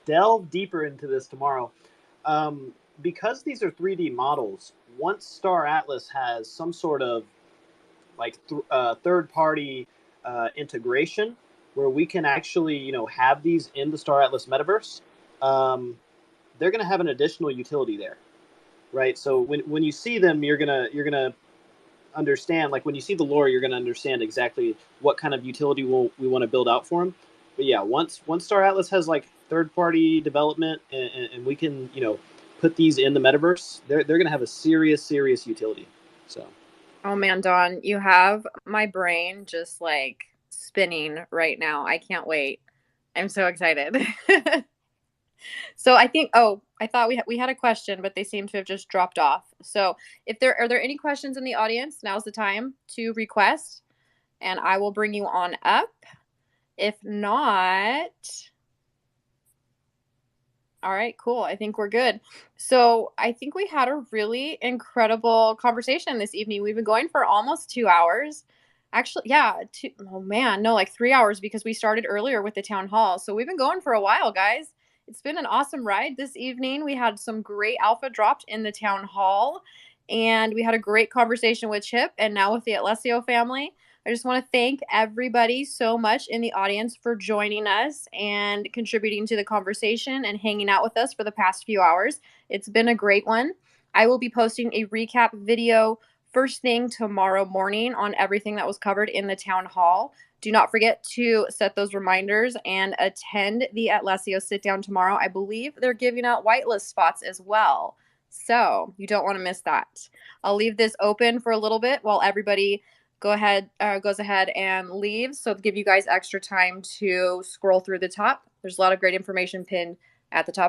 delve deeper into this tomorrow. Because these are 3D models, once Star Atlas has some sort of like third party integration where we can actually have these in the Star Atlas metaverse, they're going to have an additional utility there, right? So when you see them, you're gonna understand, like when you see the lore, you're going to understand exactly what kind of utility we want to build out for them. But yeah, once Star Atlas has like third party development and we can put these in the metaverse, they're going to have a serious utility. So Oh man, Dawn, you have my brain just like spinning right now. I can't wait. I'm so excited. So I think, I thought we had a question, but they seem to have just dropped off. So if are there any questions in the audience, now's the time to request, and I will bring you on up. If not, all right, cool. I think we're good. So I think we had a really incredible conversation this evening. We've been going for almost 2 hours. Actually, yeah, oh man, no, like 3 hours because we started earlier with the town hall. So we've been going for a while, guys. It's been an awesome ride this evening. We had some great alpha dropped in the town hall, and we had a great conversation with Chip and now with the Alessio family. I just want to thank everybody so much in the audience for joining us and contributing to the conversation and hanging out with us for the past few hours. It's been a great one. I will be posting a recap video first thing tomorrow morning on everything that was covered in the town hall. Do not forget to set those reminders and attend the Alessio sit down tomorrow. I believe they're giving out whitelist spots as well. So you don't want to miss that. I'll leave this open for a little bit while everybody goes ahead and leaves. So to give you guys extra time to scroll through the top. There's a lot of great information pinned at the top.